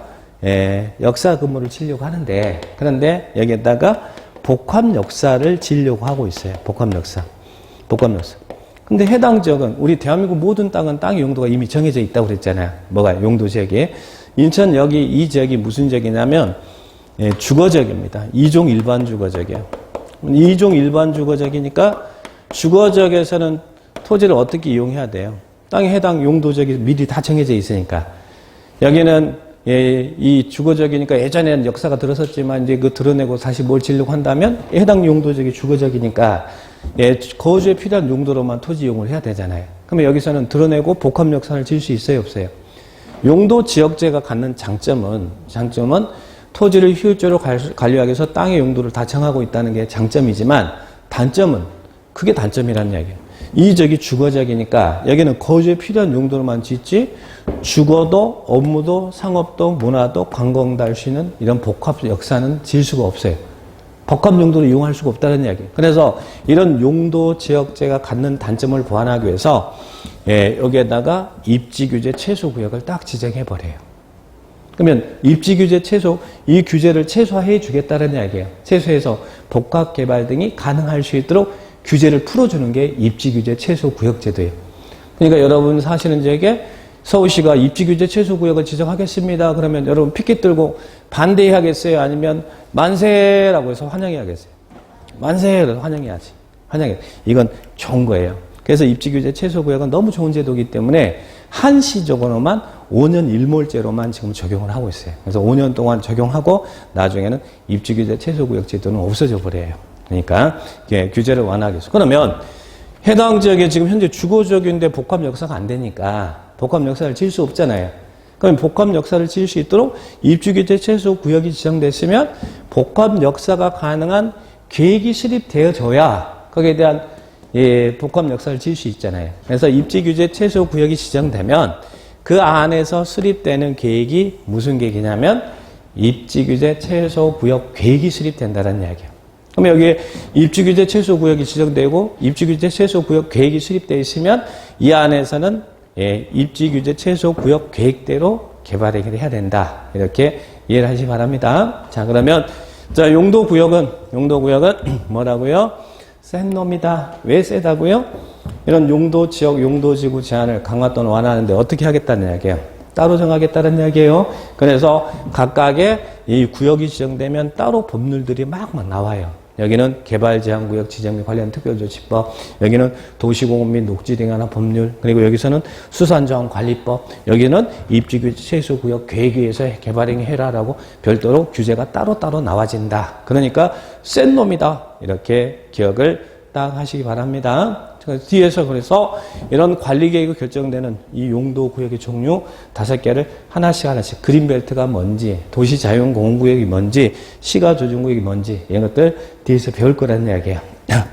역사 근무를 치려고 하는데 그런데 여기에다가 복합 역사를 지으려고 하고 있어요. 복합 역사. 근데 해당 지역은 우리 대한민국 모든 땅은 땅의 용도가 이미 정해져 있다고 그랬잖아요. 뭐가 용도 지역이. 인천역이 이 지역이 무슨 지역이냐면 주거지역입니다. 2종 일반 주거지역이에요. 2종 일반 주거지역이니까 주거지역에서는 토지를 어떻게 이용해야 돼요? 땅의 해당 용도 지역이 미리 다 정해져 있으니까. 여기는 이 주거지역이니까 예전에는 역사가 들었었지만 이제 그 드러내고 다시 뭘 지으려고 한다면 해당 용도 지역이 주거지역이니까 거주에 필요한 용도로만 토지 이용을 해야 되잖아요. 그러면 여기서는 드러내고 복합 역사를 지을 수 있어요, 없어요? 용도 지역제가 갖는 장점은 토지를 효율적으로 관리하기 위해서 땅의 용도를 다 정하고 있다는 게 장점이지만 단점은 그게 단점이라는 이야기예요. 이 지역이 주거지역이니까 여기는 거주에 필요한 용도로만 짓지 주거도 업무도 상업도 문화도 관광도 할 수 있는 이런 복합 역사는 지을 수가 없어요. 복합 용도로 이용할 수가 없다는 이야기예요. 그래서 이런 용도 지역제가 갖는 단점을 보완하기 위해서 여기에다가 입지 규제 최소 구역을 딱 지정해 버려요. 그러면 입지 규제 최소, 이 규제를 최소화해 주겠다는 이야기예요. 최소해서 복합 개발 등이 가능할 수 있도록 규제를 풀어주는 게 입지 규제 최소 구역 제도예요. 그러니까 여러분 사시는 지역에 서울시가 입지 규제 최소 구역을 지정하겠습니다. 그러면 여러분 피켓 들고 반대하겠어요? 아니면 만세라고 해서 환영해야겠어요? 만세라고 환영해야지. 이건 좋은 거예요. 그래서 입지 규제 최소 구역은 너무 좋은 제도이기 때문에 한시적으로만 5년 일몰제로만 지금 적용을 하고 있어요. 그래서 5년 동안 적용하고 나중에는 입지 규제 최소 구역 제도는 없어져 버려요. 그러니까 규제를 완화하기 위해서. 그러면 해당 지역에 지금 현재 주거지역인데 복합 역사가 안 되니까 복합 역사를 지을 수 없잖아요. 그럼 복합 역사를 지을 수 있도록 입지 규제 최소 구역이 지정됐으면 복합 역사가 가능한 계획이 수립되어져야 거기에 대한 복합 역사를 지을 수 있잖아요. 그래서 입지 규제 최소 구역이 지정되면 그 안에서 수립되는 계획이 무슨 계획이냐면 입지 규제 최소 구역 계획이 수립된다는 이야기예요. 그러면 여기에 입지 규제 최소 구역이 지정되고 입지 규제 최소 구역 계획이 수립되어 있으면 이 안에서는 입지 규제 최소 구역 계획대로 개발을 해야 된다. 이렇게 이해를 하시기 바랍니다. 자, 그러면 자, 용도 구역은 뭐라고요? 센 놈이다. 왜 세다고요? 이런 용도 지역, 용도 지구 제한을 강화 또는 완화하는데 어떻게 하겠다는 이야기예요? 따로 정하겠다는 이야기예요. 그래서 각각의 이 구역이 지정되면 따로 법률들이 막 나와요. 여기는 개발제한구역 지정 및 관련 특별조치법, 여기는 도시공원 및 녹지 등에 관한 법률, 그리고 여기서는 수산자원관리법, 여기는 입지규제 최소구역 계획위에서 개발행해라라고 별도로 규제가 따로따로 나와진다. 그러니까 센 놈이다. 이렇게 기억을 딱 하시기 바랍니다. 뒤에서 그래서 이런 관리계획이 결정되는 이 용도구역의 종류 5개를 하나씩 그린벨트가 뭔지, 도시자연공원구역이 뭔지, 시가조정구역이 뭔지 이런 것들 뒤에서 배울 거라는 이야기예요.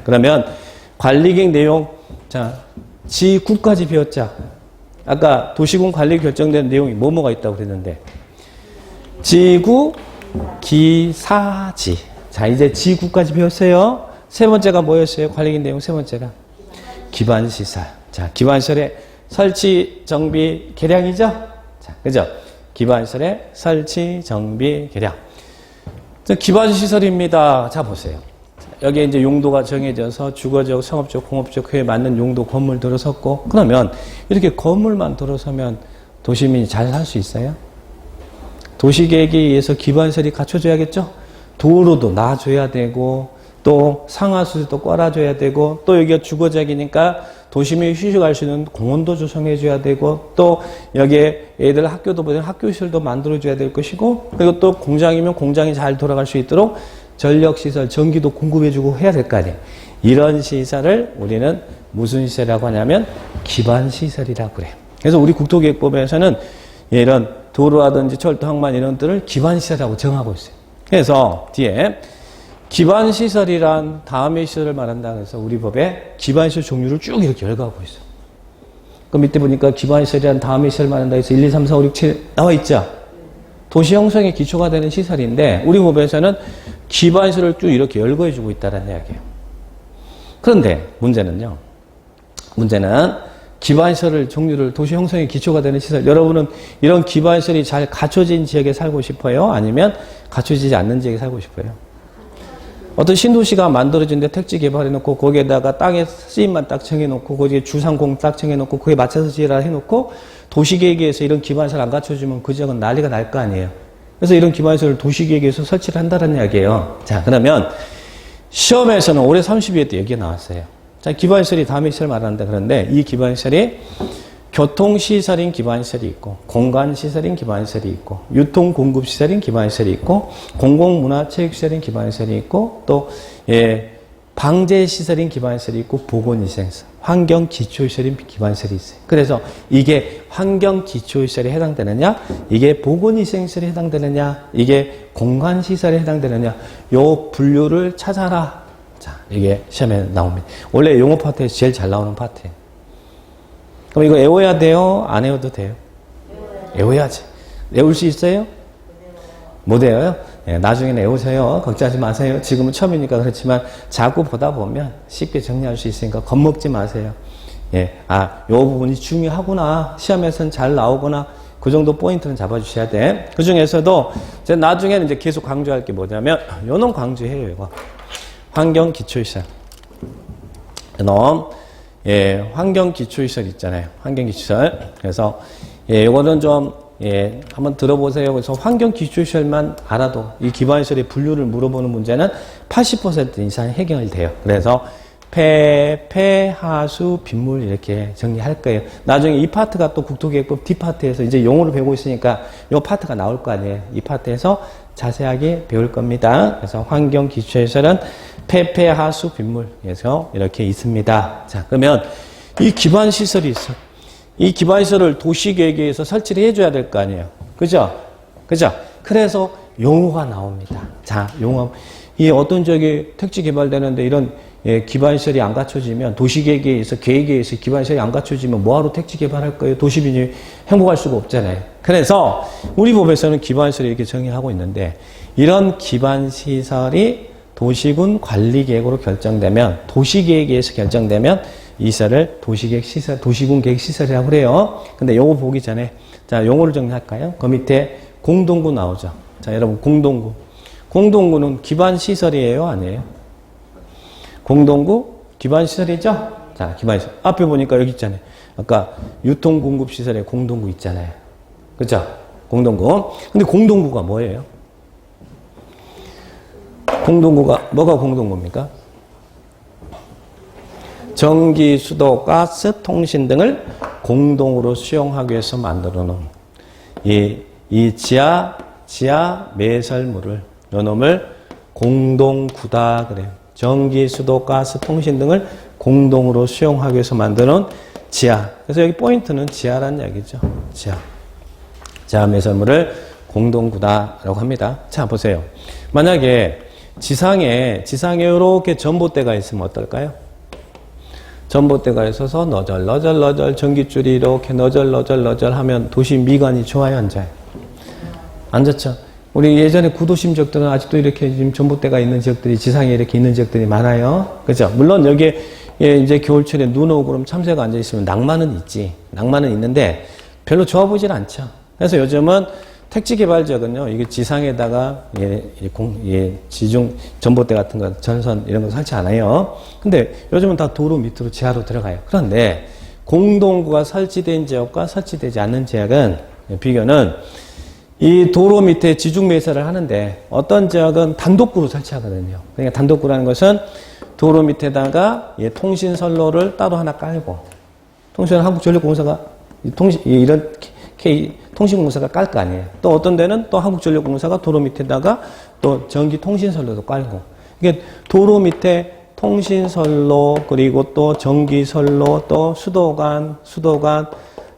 그러면 관리계획 내용, 자, 지9까지 배웠자. 아까 도시군 관리 결정된 내용이 뭐가 있다고 그랬는데 지구, 기사지. 자, 이제 지9까지 배웠어요. 세 번째가 뭐였어요? 관리계획 내용 세 번째가 기반시설. 자, 기반시설의 설치, 정비, 개량이죠? 자, 그죠? 기반시설의 설치, 정비, 개량. 기반시설입니다. 자, 보세요. 여기에 이제 용도가 정해져서 주거적, 상업적, 공업적, 그에 맞는 용도 건물 들어섰고, 그러면 이렇게 건물만 들어서면 도시민이 잘 살 수 있어요? 도시계획에 의해서 기반시설이 갖춰져야겠죠? 도로도 놔줘야 되고, 또 상하수도 깔아줘야 되고, 또 여기가 주거지역이니까 도심에 휴식할 수 있는 공원도 조성해줘야 되고, 또 여기에 애들 학교도 보면 학교시설도 만들어줘야 될 것이고, 그리고 또 공장이면 공장이 잘 돌아갈 수 있도록 전력시설, 전기도 공급해주고 해야 될 거 아니에요. 이런 시설을 우리는 무슨 시설이라고 하냐면 기반시설이라고 그래요. 그래서 우리 국토계획법에서는 이런 도로라든지 철도, 항만 이런 것들을 기반시설이라고 정하고 있어요. 그래서 뒤에 기반시설이란 다음의 시설을 말한다 해서 우리 법에 기반시설 종류를 쭉 이렇게 열거하고 있어요. 그 밑에 보니까 기반시설이란 다음의 시설 말한다 해서 1, 2, 3, 4, 5, 6, 7 나와 있죠. 도시 형성에 기초가 되는 시설인데 우리 법에서는 기반시설을 쭉 이렇게 열거해주고 있다는 이야기예요. 그런데 문제는 기반시설 종류를 도시 형성에 기초가 되는 시설, 여러분은 이런 기반시설이 잘 갖춰진 지역에 살고 싶어요? 아니면 갖춰지지 않는 지역에 살고 싶어요? 어떤 신도시가 만들어진데 택지 개발해놓고 거기에다가 땅의 쓰임만 딱 정해놓고 거기에 주상공 딱 정해놓고 그에 맞춰서 지으라 해놓고 도시계획에서 이런 기반시설 안 갖춰주면 그 지역은 난리가 날 거 아니에요. 그래서 이런 기반시설을 도시계획에서 설치를 한다는 이야기예요. 자, 그러면 시험에서는 올해 32회 때 얘기가 나왔어요. 자, 기반시설이 다음에 시설 말하는데, 그런데 이 기반시설이 교통시설인 기반시설이 있고, 공간시설인 기반시설이 있고, 유통공급시설인 기반시설이 있고, 공공문화체육시설인 기반시설이 있고, 또, 방제시설인 기반시설이 있고, 보건위생시설, 환경기초시설인 기반시설이 있어요. 그래서 이게 환경기초시설에 해당되느냐, 이게 보건위생시설에 해당되느냐, 이게 공간시설에 해당되느냐, 요 분류를 찾아라. 자, 이게 시험에 나옵니다. 원래 용어 파트에서 제일 잘 나오는 파트예요. 그럼 이거 외워야 돼요? 안 외워도 돼요? 외워야지. 외울 수 있어요? 못 외워요? 네, 나중에는 외우세요. 걱정하지 마세요. 지금은 처음이니까 그렇지만 자꾸 보다 보면 쉽게 정리할 수 있으니까 겁먹지 마세요. 예, 요 부분이 중요하구나. 시험에서는 잘 나오구나. 그 정도 포인트는 잡아주셔야 돼. 그 중에서도 이제 나중에는 이제 계속 강조할 게 뭐냐면, 요놈 강조해요, 이거. 환경기초시설. 환경기초시설 있잖아요. 환경기초시설. 그래서, 요거는 좀, 한번 들어보세요. 그래서 환경기초시설만 알아도 이 기반시설의 분류를 물어보는 문제는 80% 이상 해결이 돼요. 그래서, 폐, 하수, 빗물 이렇게 정리할 거예요. 나중에 이 파트가 또 국토계획법 D파트에서 이제 용어를 배우고 있으니까 이 파트가 나올 거 아니에요. 이 파트에서 자세하게 배울 겁니다. 그래서 환경기초시설은 폐, 하수, 빗물에서 이렇게 있습니다. 자, 그러면 이 기반시설이 있어. 이 기반시설을 도시계획에서 설치를 해줘야 될 거 아니에요. 그죠? 그래서 용어가 나옵니다. 자, 용어. 이 어떤 지역에 택지 개발되는데 이런 기반시설이 안 갖춰지면 도시계획에 의해서 계획에 의해서 기반시설이 안 갖춰지면 뭐하러 택지 개발할 거예요? 도시민이 행복할 수가 없잖아요. 그래서 우리 법에서는 기반시설을 이렇게 정의하고 있는데 이런 기반시설이 도시군 관리계획으로 결정되면 도시계획에 의해서 결정되면 이 시설을 도시계획 시설, 도시군 계획 시설이라고 그래요. 근데 요거 보기 전에 자 용어를 정리할까요? 그 밑에 공동구 나오죠. 자 여러분 공동구. 공동구는 기반시설이에요? 아니에요? 공동구 기반시설이죠? 자 기반시설. 앞에 보니까 여기 있잖아요. 아까 유통공급시설에 공동구 있잖아요. 그죠? 공동구. 근데 공동구가 뭐예요? 공동구가 뭐가 공동구입니까? 전기, 수도, 가스, 통신 등을 공동으로 수용하기 위해서 만들어 놓은 이 지하 매설물을 요놈을 공동구다 그래요. 전기, 수도, 가스, 통신 등을 공동으로 수용하기 위해서 만들어 놓은 지하. 그래서 여기 포인트는 지하라는 얘기죠. 지하 매설물을 공동구다라고 합니다. 자 보세요. 만약에 지상에 이렇게 전봇대가 있으면 어떨까요? 전봇대가 있어서 너절 전기줄이 이렇게 너절 하면 도시 미관이 좋아요, 안 좋아요? 안 좋죠? 우리 예전에 구도심 지역들은 아직도 이렇게 지금 전봇대가 있는 지역들이 지상에 이렇게 있는 지역들이 많아요. 그죠? 물론 여기에 이제 겨울철에 눈 오고 그럼 참새가 앉아있으면 낭만은 있지. 낭만은 있는데 별로 좋아 보질 않죠. 그래서 요즘은 택지 개발 지역은요, 이게 지상에다가, 지중 전봇대 같은 거, 전선 이런 거 설치 안 해요. 근데 요즘은 다 도로 밑으로 지하로 들어가요. 그런데 공동구가 설치된 지역과 설치되지 않는 지역은, 비교는 이 도로 밑에 지중매설을 하는데 어떤 지역은 단독구로 설치하거든요. 그러니까 단독구라는 것은 도로 밑에다가 통신선로를 따로 하나 깔고, 한국전력공사가 이런 통신공사가 깔 거 아니에요. 또 어떤 데는 또 한국전력공사가 도로 밑에다가 또 전기통신선로도 깔고, 이게 도로 밑에 통신선로, 그리고 또 전기선로, 또 수도관,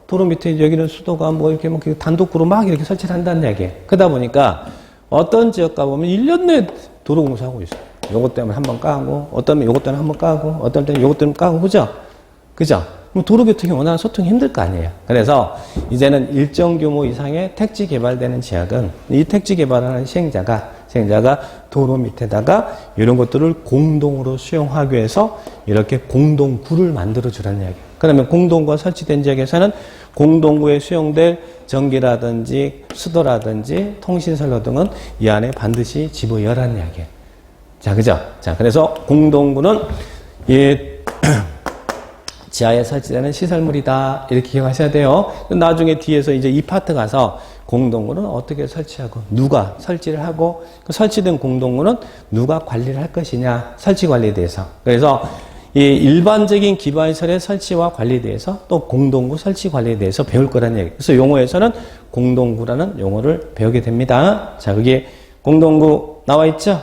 도로 밑에 여기는 수도관, 뭐 이렇게 단독구로 막 이렇게 설치를 한다는 얘기예요. 그러다 보니까 어떤 지역 가보면 1년 내에 도로공사하고 있어요. 요것 때문에 한번 까고, 어떤 때는 요것 때문에 한번 까고, 어떤 때는 요것 때문에 까고, 그죠? 도로교통이 워낙 소통이 힘들 거 아니에요. 그래서 이제는 일정 규모 이상의 택지 개발되는 지역은 이 택지 개발하는 시행자가 도로 밑에다가 이런 것들을 공동으로 수용하기 위해서 이렇게 공동구를 만들어 주라는 이야기예요. 그러면 공동구가 설치된 지역에서는 공동구에 수용될 전기라든지 수도라든지 통신선로 등은 이 안에 반드시 집어넣으라는 이야기예요. 자, 그죠? 자, 그래서 공동구는 지하에 설치되는 시설물이다. 이렇게 기억하셔야 돼요. 나중에 뒤에서 이제 이 파트 가서 공동구는 어떻게 설치하고, 누가 설치를 하고, 그 설치된 공동구는 누가 관리를 할 것이냐, 설치 관리에 대해서. 그래서 이 일반적인 기반시설의 설치와 관리에 대해서 또 공동구 설치 관리에 대해서 배울 거라는 얘기. 그래서 용어에서는 공동구라는 용어를 배우게 됩니다. 자, 그게 공동구 나와 있죠?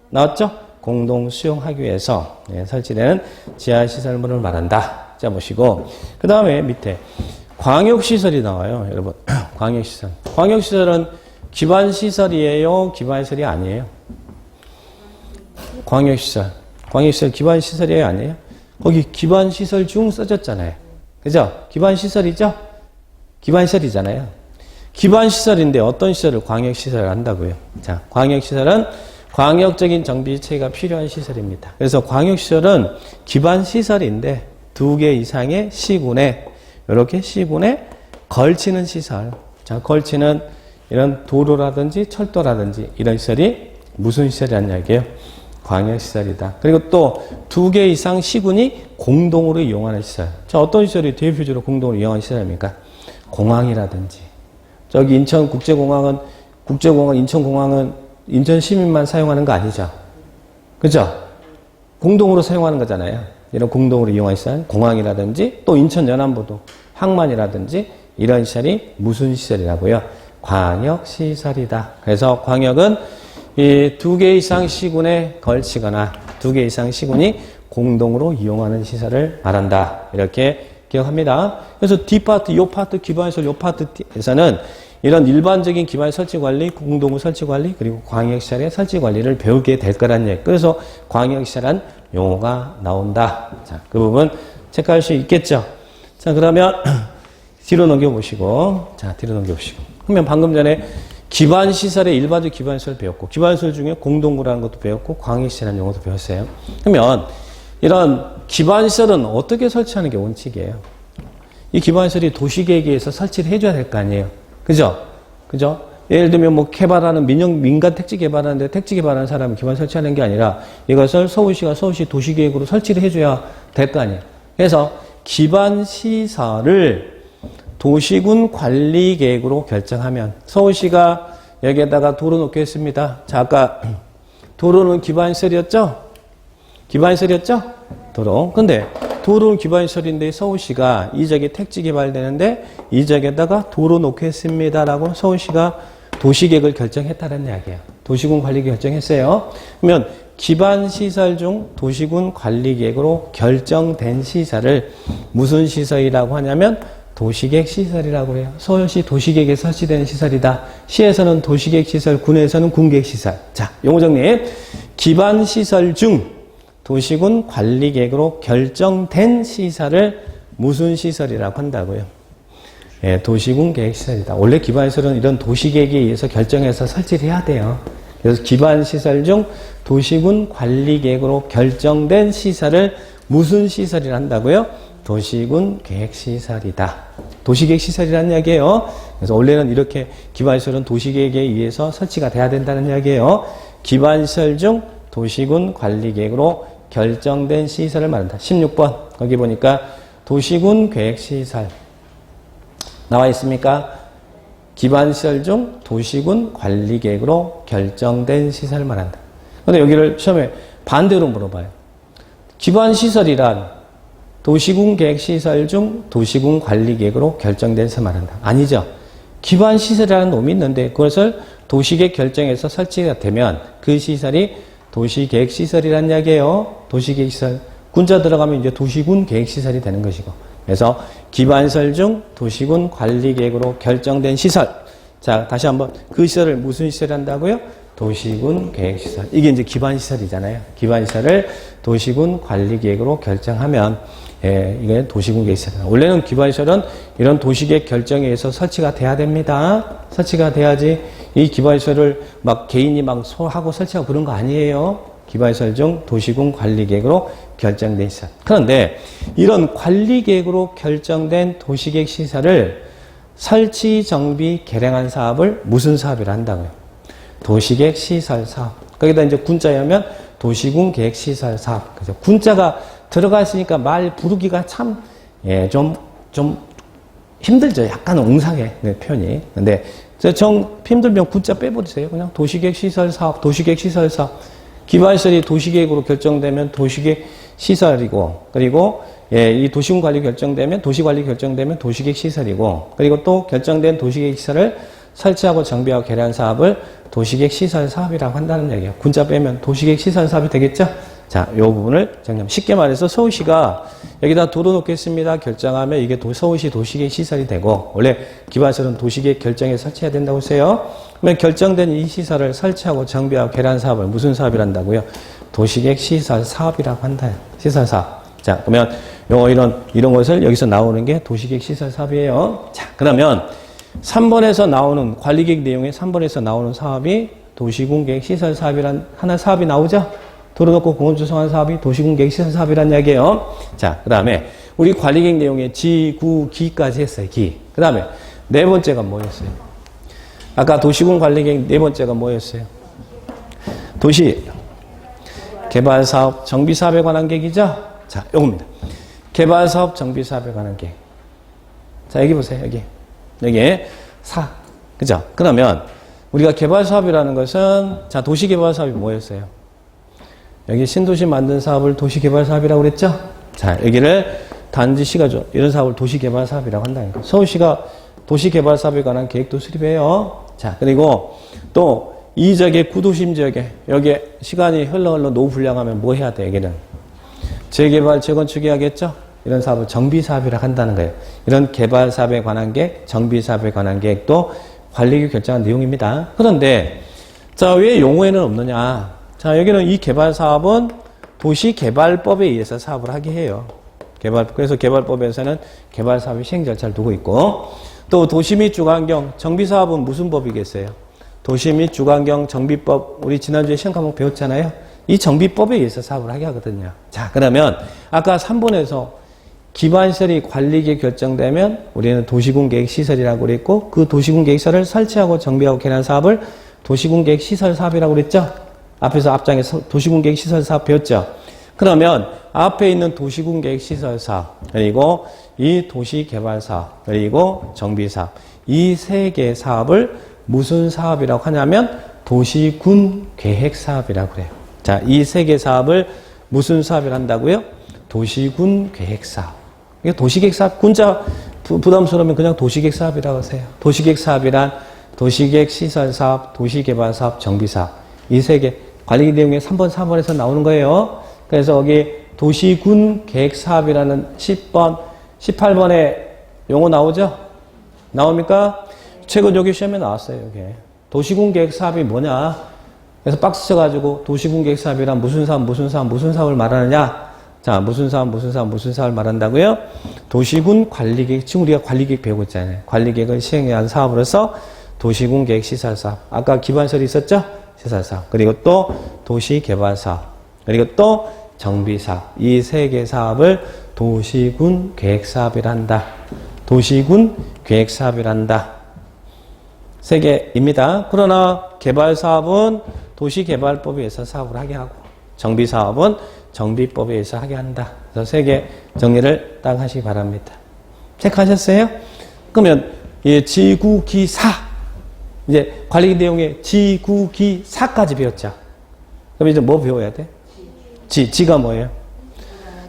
나왔죠? 공동 수용하기 위해서 설치되는 지하시설물을 말한다. 자, 보시고. 그 다음에 밑에 광역시설이 나와요. 여러분. 광역시설. 광역시설은 기반시설이에요? 기반시설이 아니에요? 광역시설. 광역시설 기반시설이에요? 아니에요? 거기 기반시설 중 써졌잖아요. 그죠? 기반시설이죠? 기반시설이잖아요. 기반시설인데 어떤 시설을 광역시설을 한다고요? 자, 광역시설은 광역적인 정비체가 필요한 시설입니다. 그래서 광역시설은 기반시설인데 2개 이상의 시군에, 이렇게 시군에 걸치는 시설. 자, 걸치는 이런 도로라든지 철도라든지 이런 시설이 무슨 시설이라는 이야기예요? 광역시설이다. 그리고 또 2개 이상 시군이 공동으로 이용하는 시설. 자, 어떤 시설이 대표적으로 공동으로 이용하는 시설입니까? 공항이라든지. 저기 인천국제공항은, 인천공항은 인천 시민만 사용하는 거 아니죠? 그죠? 공동으로 사용하는 거잖아요. 이런 공동으로 이용하는 시설, 공항이라든지 또 인천 연안부도 항만이라든지 이런 시설이 무슨 시설이라고요? 광역시설이다. 그래서 광역은 이 2개 이상 시군에 걸치거나 2개 이상 시군이 공동으로 이용하는 시설을 말한다. 이렇게 기억합니다. 그래서 D파트, 요 파트 기반시설, 요 파트에서는 이런 일반적인 기반 설치 관리, 공동구 설치 관리, 그리고 광역시설의 설치 관리를 배우게 될 거란 얘기. 그래서 광역시설한 용어가 나온다. 자, 그 부분 체크할 수 있겠죠? 자, 그러면 뒤로 넘겨보시고, 그러면 방금 전에 기반시설의 일반적 기반시설 배웠고, 기반시설 중에 공동구라는 것도 배웠고, 광역시설이라는 용어도 배웠어요. 그러면 이런 기반시설은 어떻게 설치하는 게 원칙이에요? 이 기반시설이 도시계획에서 설치를 해줘야 될 거 아니에요? 그죠? 예를 들면 뭐 개발하는 민간 택지 개발하는데 택지 개발하는 사람이 기반 설치하는 게 아니라 이것을 서울시가 서울시 도시계획으로 설치를 해줘야 될 거 아니에요. 그래서 기반 시설을 도시군 관리계획으로 결정하면 서울시가 여기에다가 도로 놓겠습니다. 자, 아까 도로는 기반시설이었죠? 도로. 근데 도로는 기반시설인데 서울시가 이 지역에 택지 개발되는데 이 지역에다가 도로 놓겠습니다라고 서울시가 도시계획을 결정했다는 이야기예요. 도시군 관리계획 결정했어요. 그러면 기반시설 중 도시군 관리계획으로 결정된 시설을 무슨 시설이라고 하냐면 도시계획 시설이라고 해요. 서울시 도시계획에 설치되는 시설이다. 시에서는 도시계획 시설, 군에서는 군계획 시설. 자, 용어 정리. 기반시설 중 도시군 관리계획으로 결정된 시설을 무슨 시설이라고 한다고요? 예, 도시군 계획시설이다. 원래 기반시설은 이런 도시계획에 의해서 결정해서 설치를 해야 돼요. 그래서 기반시설 중 도시군 관리계획으로 결정된 시설을 무슨 시설이라 한다고요? 도시군 계획시설이다. 도시계획시설이라는 이야기예요. 그래서 원래는 이렇게 기반시설은 도시계획에 의해서 설치가 돼야 된다는 이야기예요. 기반시설 중 도시군 관리계획으로 결정된 시설을 말한다. 16번 거기 보니까 도시군 계획시설 나와 있습니까? 기반시설 중 도시군 관리계획으로 결정된 시설을 말한다. 근데 여기를 시험에 반대로 물어봐요. 기반시설이란 도시군 계획시설 중 도시군 관리계획으로 결정된 시설 말한다. 아니죠. 기반시설이라는 놈이 있는데 그것을 도시계획 결정에서 설치가 되면 그 시설이 도시계획시설이라는 이야기예요. 도시계획시설. 군자 들어가면 이제 도시군 계획시설이 되는 것이고. 그래서 기반시설 중 도시군 관리계획으로 결정된 시설. 자, 다시 한번 그 시설을 무슨 시설이 한다고요? 도시군 계획시설. 이게 이제 기반시설이잖아요. 기반시설을 도시군 관리계획으로 결정하면 이게 도시군 계획시설. 원래는 기반시설은 이런 도시계획 결정에 의해서 설치가 돼야 됩니다. 설치가 돼야지 이 기반시설을 막 개인이 막 하고 설치하고 그런 거 아니에요. 기반시설 중 도시군 관리계획으로 결정된 시설. 그런데 이런 관리계획으로 결정된 도시계획 시설을 설치, 정비, 개량한 사업을 무슨 사업이라 한다고요? 도시계획 시설 사업. 거기다 이제 군자에 하면 도시군 계획 시설 사업. 그죠? 군자가 들어가 있으니까 말 부르기가 참, 좀 힘들죠. 약간 옹상해, 표현이. 근데 힘들면 군자 빼버리세요. 그냥 도시계획 시설 사업, 도시계획 시설 사업. 기반시설이 도시계획으로 결정되면 도시계획 시설이고, 그리고 이 도시군 관리 결정되면 도시관리 결정되면 도시계획 시설이고, 그리고 또 결정된 도시계획 시설을 설치하고 정비하고 개량 사업을 도시계획 시설 사업이라고 한다는 얘기예요. 군자 빼면 도시계획 시설 사업이 되겠죠? 자, 이 부분을 정리하면 쉽게 말해서 서울시가 여기다 도로 놓겠습니다 결정하면 이게 서울시 도시계획 시설이 되고, 원래 기반시설은 도시계획 결정에 설치해야 된다고 했어요. 그러면 결정된 이 시설을 설치하고 정비하고 개량 사업을 무슨 사업이라 한다고요? 도시계획 시설 사업이라고 한다. 시설 사업. 자, 그러면 이런 것을 여기서 나오는 게 도시계획 시설 사업이에요. 자, 그러면 3번에서 나오는 관리계획 내용에 3번에서 나오는 사업이 도시군 계획 시설 사업이란 하나 사업이 나오죠? 도로 놓고 공원 조성한 사업이 도시군 계획 시설 사업이란 이야기예요. 자, 그 다음에 우리 관리계획 내용에 지, 구, 기까지 했어요. 기. 그 다음에 네 번째가 뭐였어요? 아까 도시군 관리계획 네 번째가 뭐였어요? 도시 개발사업 정비사업에 관한 계획이죠? 자, 요겁니다. 개발사업 정비사업에 관한 계획. 자, 여기 보세요. 여기에 그죠? 그러면 우리가 개발사업이라는 것은, 자, 도시개발사업이 뭐였어요? 여기 신도시 만든 사업을 도시개발사업이라고 그랬죠? 자, 여기를 단지시가 이런 사업을 도시개발사업이라고 한다니까. 서울시가 도시개발사업에 관한 계획도 수립해요. 자, 그리고 또 이 지역의 구도심 지역에 여기에 시간이 흘러 노후 불량하면 뭐 해야 돼? 여기는 재개발, 재건축해야겠죠? 이런 사업을 정비사업이라고 한다는 거예요. 이런 개발사업에 관한 계획, 정비사업에 관한 계획도 관리계획 결정한 내용입니다. 그런데 자, 왜 용어에는 없느냐? 자, 여기는 이 개발사업은 도시개발법에 의해서 사업을 하게 해요. 그래서 개발법에서는 개발사업의 시행 절차를 두고 있고, 또 도시 및 주거환경 정비사업은 무슨 법이겠어요? 도시 및 주거환경 정비법, 우리 지난주에 시험 과목 배웠잖아요. 이 정비법에 의해서 사업을 하게 하거든요. 자, 그러면 아까 3번에서 기반시설이 관리계획 결정되면 우리는 도시군 계획 시설이라고 그랬고, 그 도시군 계획 시설을 설치하고 정비하고 개량 사업을 도시군 계획 시설 사업이라고 그랬죠? 앞에서 앞장에서 도시군 계획 시설 사업 배웠죠? 그러면 앞에 있는 도시군 계획 시설 사업, 그리고 이 도시 개발 사업, 그리고 정비 사업, 이 세 개의 사업을 무슨 사업이라고 하냐면 도시군 계획 사업이라고 그래요. 자, 이 세 개 사업을 무슨 사업이라 한다고요? 도시군 계획 사업. 이게 도시계획 사업, 군자 부담스러우면 그냥 도시계획 사업이라고 하세요. 도시계획 사업이란 도시계획 시설 사업, 도시개발 사업, 정비 사업. 이 세 개 관리 내용에 3번, 4번에서 나오는 거예요. 그래서 여기 도시군 계획 사업이라는 10번, 18번에 용어 나오죠? 나옵니까? 최근 여기 시험에 나왔어요. 여기. 도시군 계획 사업이 뭐냐? 그래서 박스 쳐가지고 도시군 계획 사업이란 무슨 사업, 무슨 사업, 무슨 사업을 말하느냐? 자, 무슨 사업, 무슨 사업, 무슨 사업을 말한다고요? 도시군 관리계획, 지금 우리가 관리계획 배우고 있잖아요. 관리계획을 시행해야 하는 사업으로서 도시군 계획 시설 사업. 아까 기반시설이 있었죠? 시설 사업. 그리고 또 도시개발 사업. 그리고 또 정비 사업. 이 세 개 사업을 도시군 계획 사업이란다. 도시군 계획 사업이란다. 세 개입니다. 그러나 개발 사업은 도시개발법에 의해서 사업을 하게 하고, 정비 사업은 정비법에 의해서 하게 한다. 그래서 세 개 정리를 딱 하시기 바랍니다. 체크하셨어요? 그러면 예, 지구기사. 이제 관리 내용에 지구기사까지 배웠죠. 그럼 이제 뭐 배워야 돼? 지가 뭐예요?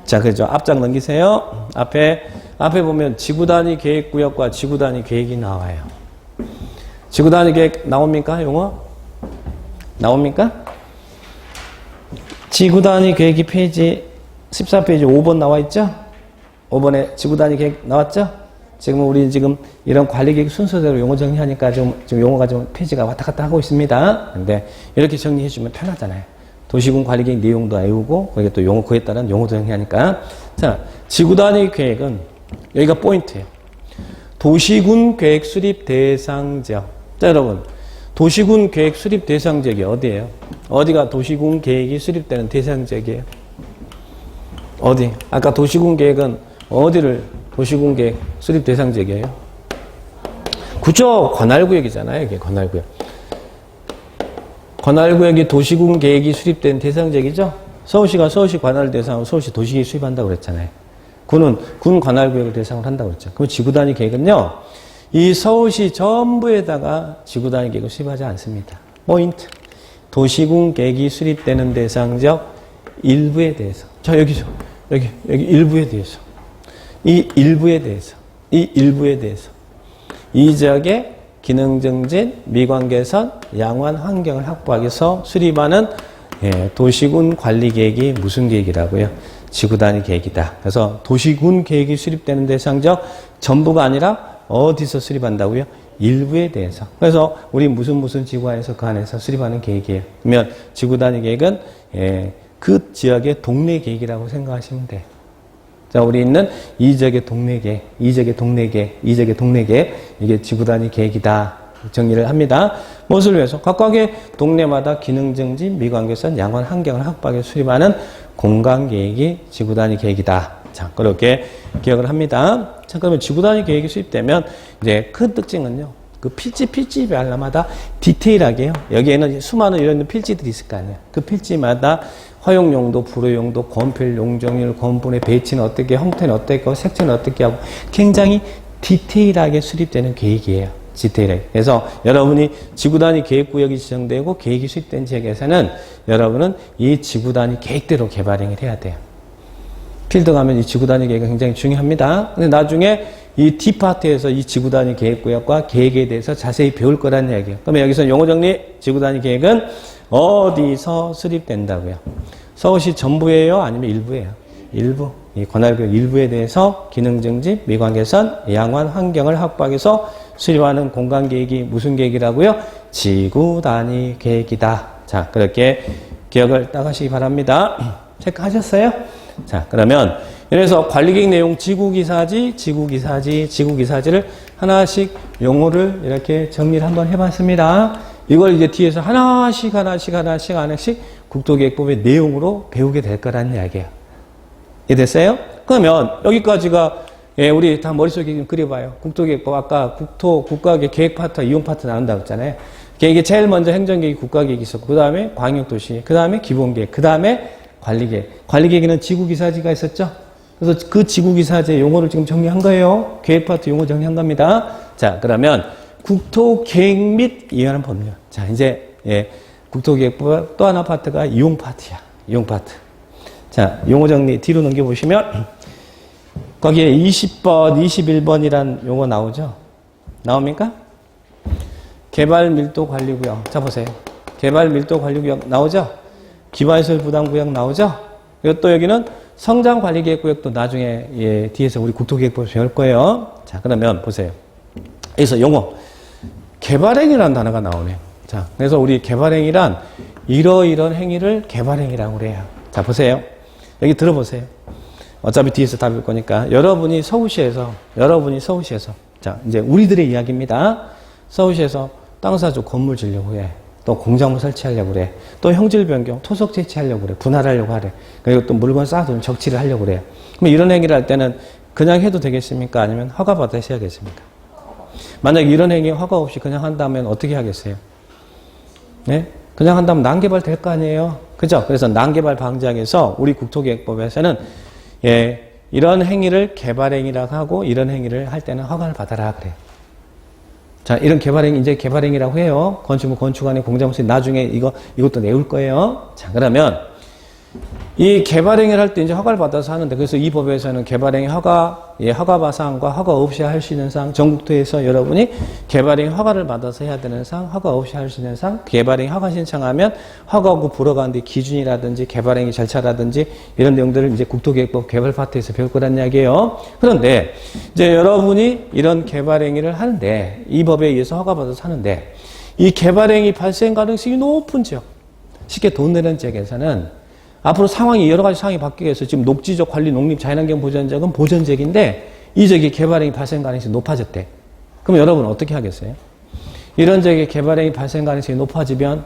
자, 그죠. 앞장 넘기세요. 앞에 보면 지구단위 계획구역과 지구단위 계획이 나와요. 지구단위 계획 나옵니까? 용어? 나옵니까? 지구단위 계획이 페이지 14페이지 5번 나와 있죠? 5번에 지구단위 계획 나왔죠? 지금 우리 지금 이런 관리계획 순서대로 용어 정리하니까 지금 용어가 좀 페이지가 왔다 갔다 하고 있습니다. 근데 이렇게 정리해 주면 편하잖아요. 도시군 관리계획 내용도 외우고 거기에 또 용어 그에 따른 용어도 정리하니까. 자, 지구단위 계획은 여기가 포인트예요. 도시군 계획 수립 대상 지역. 자, 여러분. 도시군 계획 수립 대상 지역이 어디예요? 어디가 도시군 계획이 수립되는 대상 지역이에요? 어디? 아까 도시군 계획은 어디를 도시군 계획 수립 대상 지역이에요? 그죠? 관할구역이잖아요. 이게 관할구역. 관할구역이 도시군 계획이 수립된 대상 지역이죠? 서울시가 서울시 관할 대상으로 서울시 도시계획 수립한다고 그랬잖아요. 군은 군 관할구역을 대상으로 한다고 그랬죠. 그럼 지구단위 계획은요, 이 서울시 전부에다가 지구단위 계획을 수립하지 않습니다. 포인트. 도시군 계획이 수립되는 대상 지역 일부에 대해서. 자, 여기죠. 여기 일부에 대해서. 이 일부에 대해서. 이 지역의 기능 증진, 미관 개선, 양호한 환경을 확보하기 위해서 수립하는 도시군 관리 계획이 무슨 계획이라고요? 지구단위 계획이다. 그래서 도시군 계획이 수립되는 대상 지역 전부가 아니라 어디서 수립한다고요? 일부에 대해서. 그래서 우리 무슨 지구안에서 그 안에서 수립하는 계획이에요. 그러면 지구단위 계획은 그 지역의 동네 계획이라고 생각하시면 돼요. 자, 우리 있는 이 지역의 동네 계획, 이 지역의 동네 계획, 이게 지구단위 계획이다. 정리를 합니다. 무엇을 위해서? 각각의 동네마다 기능 증진, 미관 개선, 양호한 환경을 확보하게 수립하는 공간 계획이 지구단위 계획이다. 자, 그렇게 기억을 합니다. 자, 그러면 지구단위 계획이 수립되면 이제 큰 특징은요. 그 필지별마다 디테일하게요. 여기에는 수많은 이런 필지들이 있을 거 아니에요. 그 필지마다 허용용도, 불허용도, 건필, 용적률, 건분의 배치는 어떻게, 형태는 어떻게, 색채는 어떻게 하고 굉장히 디테일하게 수립되는 계획이에요. 디테일하게. 그래서 여러분이 지구단위 계획구역이 지정되고 계획이 수립된 지역에서는 여러분은 이 지구단위 계획대로 개발행을 해야 돼요. 필드 가면 이 지구단위 계획이 굉장히 중요합니다. 근데 나중에 이 D파트에서 이 지구단위 계획구역과 계획에 대해서 자세히 배울 거라는 얘기예요. 그러면 여기서 용어 정리, 지구단위 계획은 어디서 수립된다고요? 서울시 전부예요? 아니면 일부예요? 일부. 이 관할구역 일부에 대해서 기능 증진, 미관 개선, 양호한 환경을 확보하기 위해서 수립하는 공간 계획이 무슨 계획이라고요? 지구단위 계획이다. 자, 그렇게 기억을 딱 하시기 바랍니다. 체크하셨어요? 자, 그러면 이래서 관리계획 내용 지구기사지를 하나씩 용어를 이렇게 정리를 한번 해봤습니다. 이걸 이제 뒤에서 하나씩 국토계획법의 내용으로 배우게 될 거라는 이야기예요. 이해됐어요? 그러면 여기까지가 우리 다 머릿속에 좀 그려봐요. 국토계획법 아까 국가계획 계획 파트와 이용 파트 나눈다고 했잖아요. 계획이 제일 먼저 행정계획이 국가계획이 있었고 그 다음에 광역도시, 그 다음에 기본계획, 그 다음에 관리계획. 관리계획에는 지구기사지가 있었죠. 그래서 그 지구기사지의 용어를 지금 정리한 거예요. 계획 파트 용어 정리한 겁니다. 자, 그러면 국토계획 및 이하는 법률. 자, 이제 국토계획법 또 하나 파트가 이용 파트야. 이용 파트. 자, 용어 정리 뒤로 넘겨보시면 거기에 20번, 21번이란 용어 나오죠? 나옵니까? 개발밀도관리구역. 자, 보세요. 개발밀도관리구역 나오죠? 기반시설 부담구역 나오죠? 그리고 또 여기는 성장관리계획구역도 나중에 뒤에서 우리 국토계획법 배울 거예요. 자, 그러면 보세요. 여기서 용어. 개발행위라는 단어가 나오네요. 자, 그래서 우리 개발행위란 이러이런 행위를 개발행위라고 그래요. 자, 보세요. 여기 들어보세요. 어차피 뒤에서 다 볼 거니까. 여러분이 서울시에서, 자, 이제 우리들의 이야기입니다. 서울시에서 땅 사주고 건물 지려고 해. 또 공장을 설치하려고 그래. 또 형질 변경, 토속 채취하려고 그래. 분할하려고 하래. 그리고 또 물건 쌓아두면 적치를 하려고 그래. 그럼 이런 행위를 할 때는 그냥 해도 되겠습니까? 아니면 허가 받으셔야 겠습니까? 만약에 이런 행위 허가 없이 그냥 한다면 어떻게 하겠어요? 네? 그냥 한다면 난개발 될 거 아니에요? 그죠? 그래서 난개발 방지하기 위해서 우리 국토계획법에서는 이런 행위를 개발행위라고 하고 이런 행위를 할 때는 허가를 받아라 그래요. 자, 이런 개발행위, 이제 개발행위라고 해요. 건축물, 건축안에 공작물세 나중에 이것도 내올 거예요. 자, 그러면 이 개발행위를 할 때 이제 허가를 받아서 하는데, 그래서 이 법에서는 개발행위 허가, 허가바 사항과 허가 없이 할 수 있는 사항, 전국토에서 여러분이 개발행위 허가를 받아서 해야 되는 사항, 허가 없이 할 수 있는 사항, 개발행위 허가 신청하면 허가하고 불허가는데 기준이라든지 개발행위 절차라든지 이런 내용들을 이제 국토계획법 개발 파트에서 배울 거란 이야기예요. 그런데 이제 여러분이 이런 개발행위를 하는데, 이 법에 의해서 허가받아서 하는데, 이 개발행위 발생 가능성이 높은 지역, 쉽게 돈 내는 지역에서는 앞으로 상황이 여러 가지 상황이 바뀌게 해서 지금 녹지적 관리 농립 자연환경 보전지역은 보전지역인데 이 지역에 개발행위 발생 가능성이 높아졌대. 그럼 여러분 어떻게 하겠어요? 이런 지역에 개발행위 발생 가능성이 높아지면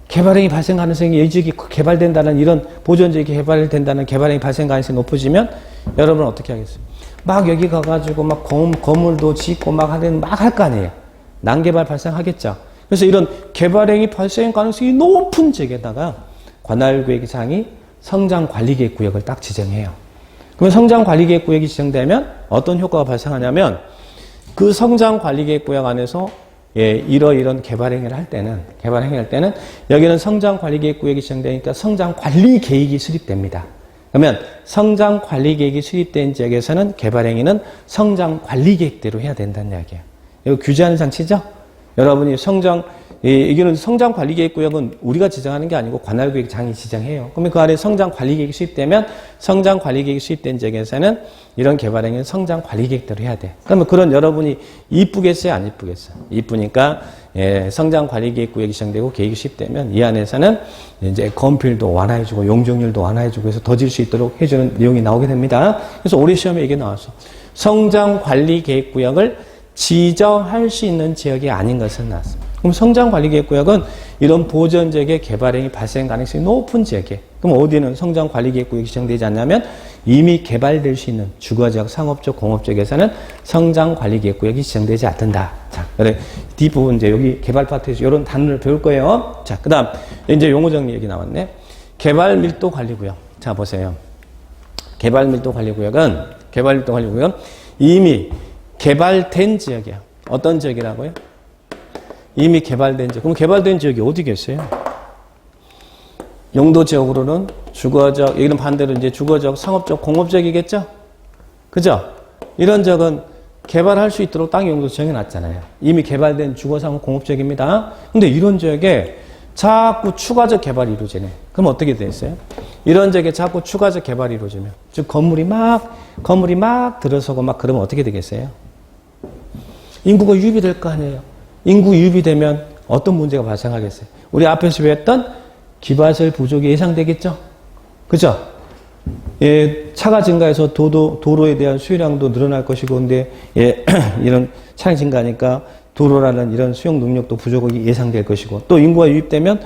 개발행위 발생 가능성이 이 지역이 개발된다는 이런 보전지역이 개발된다는 개발행위 발생 가능성이 높아지면 여러분 어떻게 하겠어요? 막 여기 가가지고 막 건물도 짓고 막 할 거 아니에요. 난개발 발생하겠죠. 그래서 이런 개발행위 발생 가능성이 높은 지역에다가 관할구역장이 성장관리계획구역을 딱 지정해요. 그러면 성장관리계획구역이 지정되면 어떤 효과가 발생하냐면 그 성장관리계획구역 안에서 이런 개발행위를 할 때는 여기는 성장관리계획구역이 지정되니까 성장관리계획이 수립됩니다. 그러면 성장관리계획이 수립된 지역에서는 개발행위는 성장관리계획대로 해야 된다는 이야기예요. 이거 규제하는 장치죠? 여러분이 이거는 성장관리계획구역은 우리가 지정하는 게 아니고 관할구역장이 지정해요. 그러면 그 안에 성장관리계획이 수립되면 성장관리계획이 수립된 지역에서는 이런 개발행위는 성장관리계획대로 해야 돼. 그러면 그런 여러분이 이쁘겠어요? 안 이쁘겠어요? 이쁘니까 성장관리계획구역이 지정되고 계획이 수립되면 이 안에서는 이제 건필도 완화해주고 용적률도 완화해주고 해서 더 질 수 있도록 해주는 내용이 나오게 됩니다. 그래서 올해 시험에 이게 나왔어. 성장관리계획구역을 지정할 수 있는 지역이 아닌 것은 나왔습니다. 그럼 성장관리계획구역은 이런 보전지역의 개발행위 발생 가능성이 높은 지역에, 그럼 어디는 성장관리계획구역이 지정되지 않냐면 이미 개발될 수 있는 주거지역, 상업적, 공업지역에서는 성장관리계획구역이 지정되지 않는다. 자, 그래 뒷부분 이제 여기 개발 파트에서 이런 단어를 배울 거예요. 자, 그다음 이제 용어 정리 얘기 나왔네. 개발밀도관리구역. 자, 보세요. 개발밀도관리구역은 이미 개발된 지역이야. 어떤 지역이라고요? 이미 개발된 지역. 그럼 개발된 지역이 어디겠어요? 용도 지역으로는 주거적, 여기는 반대로 이제 주거적, 상업적, 공업적이겠죠? 그죠? 이런 지역은 개발할 수 있도록 땅 용도 정해놨잖아요. 이미 개발된 주거, 상업, 공업적입니다. 근데 이런 지역에 자꾸 추가적 개발이 이루어지네. 그럼 어떻게 되겠어요? 이런 지역에 자꾸 추가적 개발이 이루어지면, 즉 건물이 막 들어서고 막 그러면 어떻게 되겠어요? 인구가 유입이 될 거 아니에요. 인구 유입이 되면 어떤 문제가 발생하겠어요? 우리 앞에서 배웠던 기반시설 부족이 예상되겠죠? 그죠? 차가 증가해서 도로에 대한 수요량도 늘어날 것이고, 근데 이런 차량 증가하니까 도로라는 이런 수용 능력도 부족이 예상될 것이고, 또 인구가 유입되면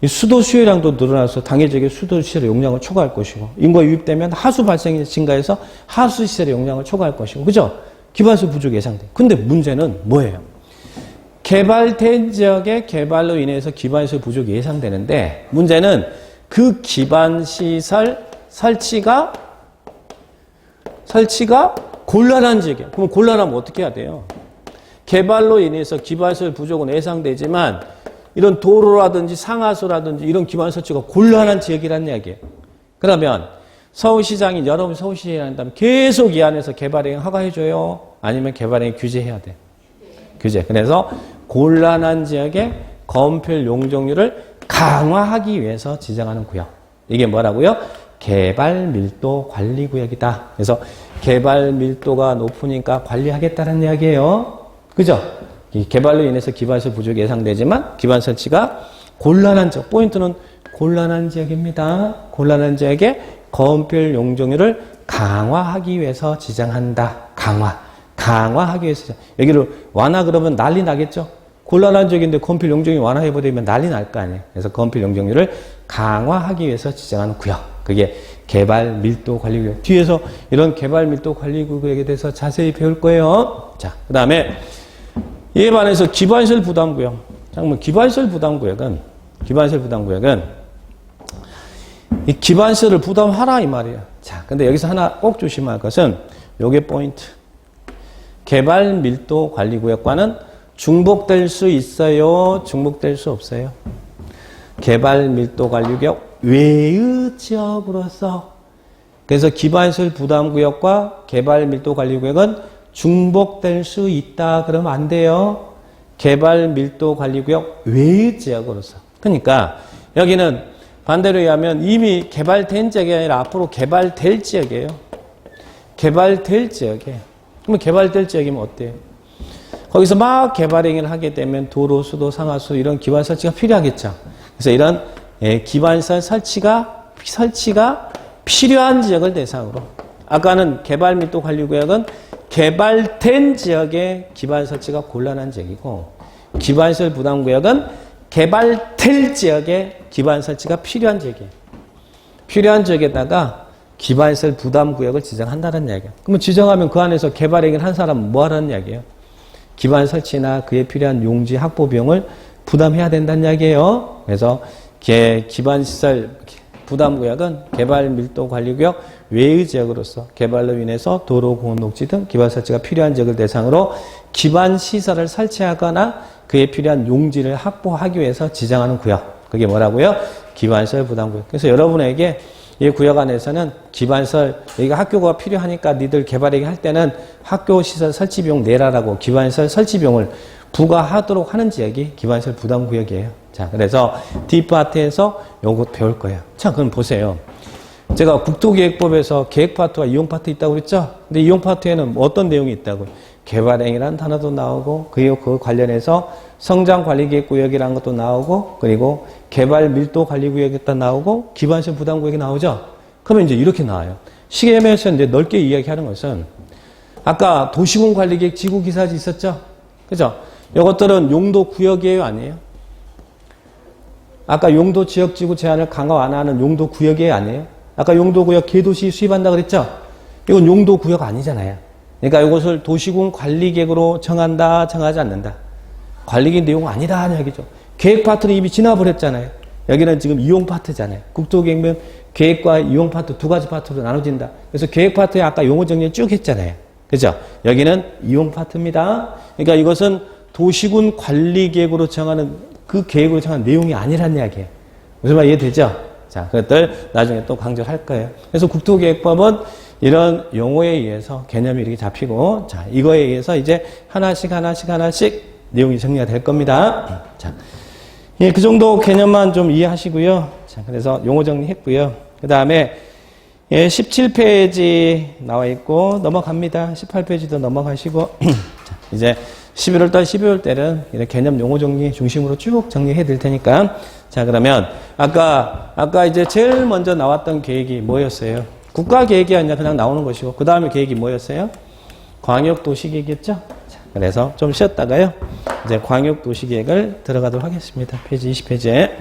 수도 수요량도 늘어나서 당일적인 수도 시설의 용량을 초과할 것이고, 인구가 유입되면 하수 발생이 증가해서 하수 시설의 용량을 초과할 것이고, 그죠? 기반시설 부족이 예상돼. 근데 문제는 뭐예요? 개발된 지역의 개발로 인해서 기반시설 부족이 예상되는데, 문제는 그 기반시설 설치가 곤란한 지역이에요. 그럼 곤란하면 어떻게 해야 돼요? 개발로 인해서 기반시설 부족은 예상되지만 이런 도로라든지 상하수라든지 이런 기반 설치가 곤란한 지역이라는 이야기예요. 그러면 서울시장이, 여러분 서울시장이 한다면 계속 이 안에서 개발행위 허가해줘요? 아니면 개발행위 규제해야 돼? 규제. 그래서 곤란한 지역의 건폐율 용적률을 강화하기 위해서 지정하는 구역. 이게 뭐라고요? 개발밀도관리구역이다. 그래서 개발밀도가 높으니까 관리하겠다는 이야기예요. 그죠? 이 개발로 인해서 기반시설 부족이 예상되지만 기반 설치가 곤란한 지역. 포인트는 곤란한 지역입니다. 곤란한 지역의 건폐율 용적률을 강화하기 위해서 지정한다. 강화하기 위해서. 여기를 완화 그러면 난리 나겠죠? 곤란한 지역인데 건폐율 용적률 완화해버리면 난리 날 거 아니에요. 그래서 건폐율 용적률을 강화하기 위해서 지정하는 구역. 그게 개발밀도관리구역. 뒤에서 이런 개발밀도관리구역에 대해서 자세히 배울 거예요. 자, 그 다음에 이에 반해서 기반시설 부담구역. 잠깐만, 기반시설 부담구역은 이 기반시설을 부담하라 이 말이에요. 자, 근데 여기서 하나 꼭 조심할 것은 요게 포인트. 개발밀도관리구역과는 중복될 수 있어요? 중복될 수 없어요? 개발 밀도 관리구역 외의 지역으로서. 그래서 기반시설 부담구역과 개발 밀도 관리구역은 중복될 수 있다. 그러면 안 돼요. 개발 밀도 관리구역 외의 지역으로서. 그러니까 여기는 반대로 얘기하면 이미 개발된 지역이 아니라 앞으로 개발될 지역이에요. 개발될 지역이에요. 그러면 개발될 지역이면 어때요? 거기서 막 개발 행위를 하게 되면 도로, 수도, 상하수 이런 기반 설치가 필요하겠죠. 그래서 이런 기반시설 설치가 필요한 지역을 대상으로. 아까는 개발 밀도 관리구역은 개발된 지역의 기반 설치가 곤란한 지역이고, 기반시설 부담구역은 개발될 지역의 기반 설치가 필요한 지역이에요. 필요한 지역에다가 기반시설 부담구역을 지정한다는 이야기예요. 그러면 지정하면 그 안에서 개발 행위를 한 사람은 뭐 하라는 이야기예요? 기반 설치나 그에 필요한 용지 확보 비용을 부담해야 된다는 이야기예요. 그래서 기반시설 부담구역은 개발 밀도 관리구역 외의 지역으로서 개발로 인해서 도로, 공원, 녹지 등 기반 설치가 필요한 지역을 대상으로 기반 시설을 설치하거나 그에 필요한 용지를 확보하기 위해서 지정하는 구역. 그게 뭐라고요? 기반시설 부담구역. 그래서 여러분에게 이 구역 안에서는 기반시설, 여기가 학교가 필요하니까 니들 개발하게 할 때는 학교 시설 설치 비용 내라라고 기반시설 설치 비용을 부과하도록 하는 지역이 기반시설 부담구역이에요. 자, 그래서 D파트에서 요거 배울 거예요. 자, 그럼 보세요. 제가 국토기획법에서 계획파트와 이용파트 있다고 그랬죠? 근데 이용파트에는 어떤 내용이 있다고요? 개발행위라는 단어도 나오고, 그리고 그 관련해서 성장관리계획구역이라는 것도 나오고, 그리고 개발밀도관리구역이 또 나오고, 기반시설 부담구역이 나오죠? 그러면 이제 이렇게 나와요. 시계면에서 이제 넓게 이야기하는 것은, 아까 도시군관리계획 지구기사지 있었죠? 그죠? 이것들은 용도구역이에요, 아니에요? 아까 용도지역지구 제한을 강화 완화하는 용도구역이에요, 아니에요? 아까 용도구역 개도시 수립한다 그랬죠? 이건 용도구역 아니잖아요. 그러니까 이것을 도시군 관리계획으로 정한다, 정하지 않는다. 관리계획 내용 아니다 하는 얘기죠. 계획 파트는 이미 지나버렸잖아요. 여기는 지금 이용 파트잖아요. 국토계획은 계획과 이용 파트 두 가지 파트로 나눠진다. 그래서 계획 파트에 아까 용어 정리 쭉 했잖아요. 그죠? 여기는 이용 파트입니다. 그러니까 이것은 도시군 관리계획으로 정하는 그 계획으로 정한 내용이 아니란 이야기예요. 무슨 말 이해되죠? 자, 그것들 나중에 또 강조를 할 거예요. 그래서 국토계획법은 이런 용어에 의해서 개념이 이렇게 잡히고, 자, 이거에 의해서 이제 하나씩 내용이 정리가 될 겁니다. 자, 예, 그 정도 개념만 좀 이해하시고요. 자, 그래서 용어 정리했고요. 그 다음에, 예, 17페이지 나와 있고, 넘어갑니다. 18페이지도 넘어가시고, 자, 이제 11월달, 12월 때는 이런 개념 용어 정리 중심으로 쭉 정리해 드릴 테니까. 자, 그러면, 아까 이제 제일 먼저 나왔던 계획이 뭐였어요? 국가계획이 아니라 그냥 나오는 것이고, 그 다음에 계획이 뭐였어요? 광역도시계획이었죠? 자, 그래서 좀 쉬었다가요, 이제 광역도시계획을 들어가도록 하겠습니다. 페이지 20페이지에.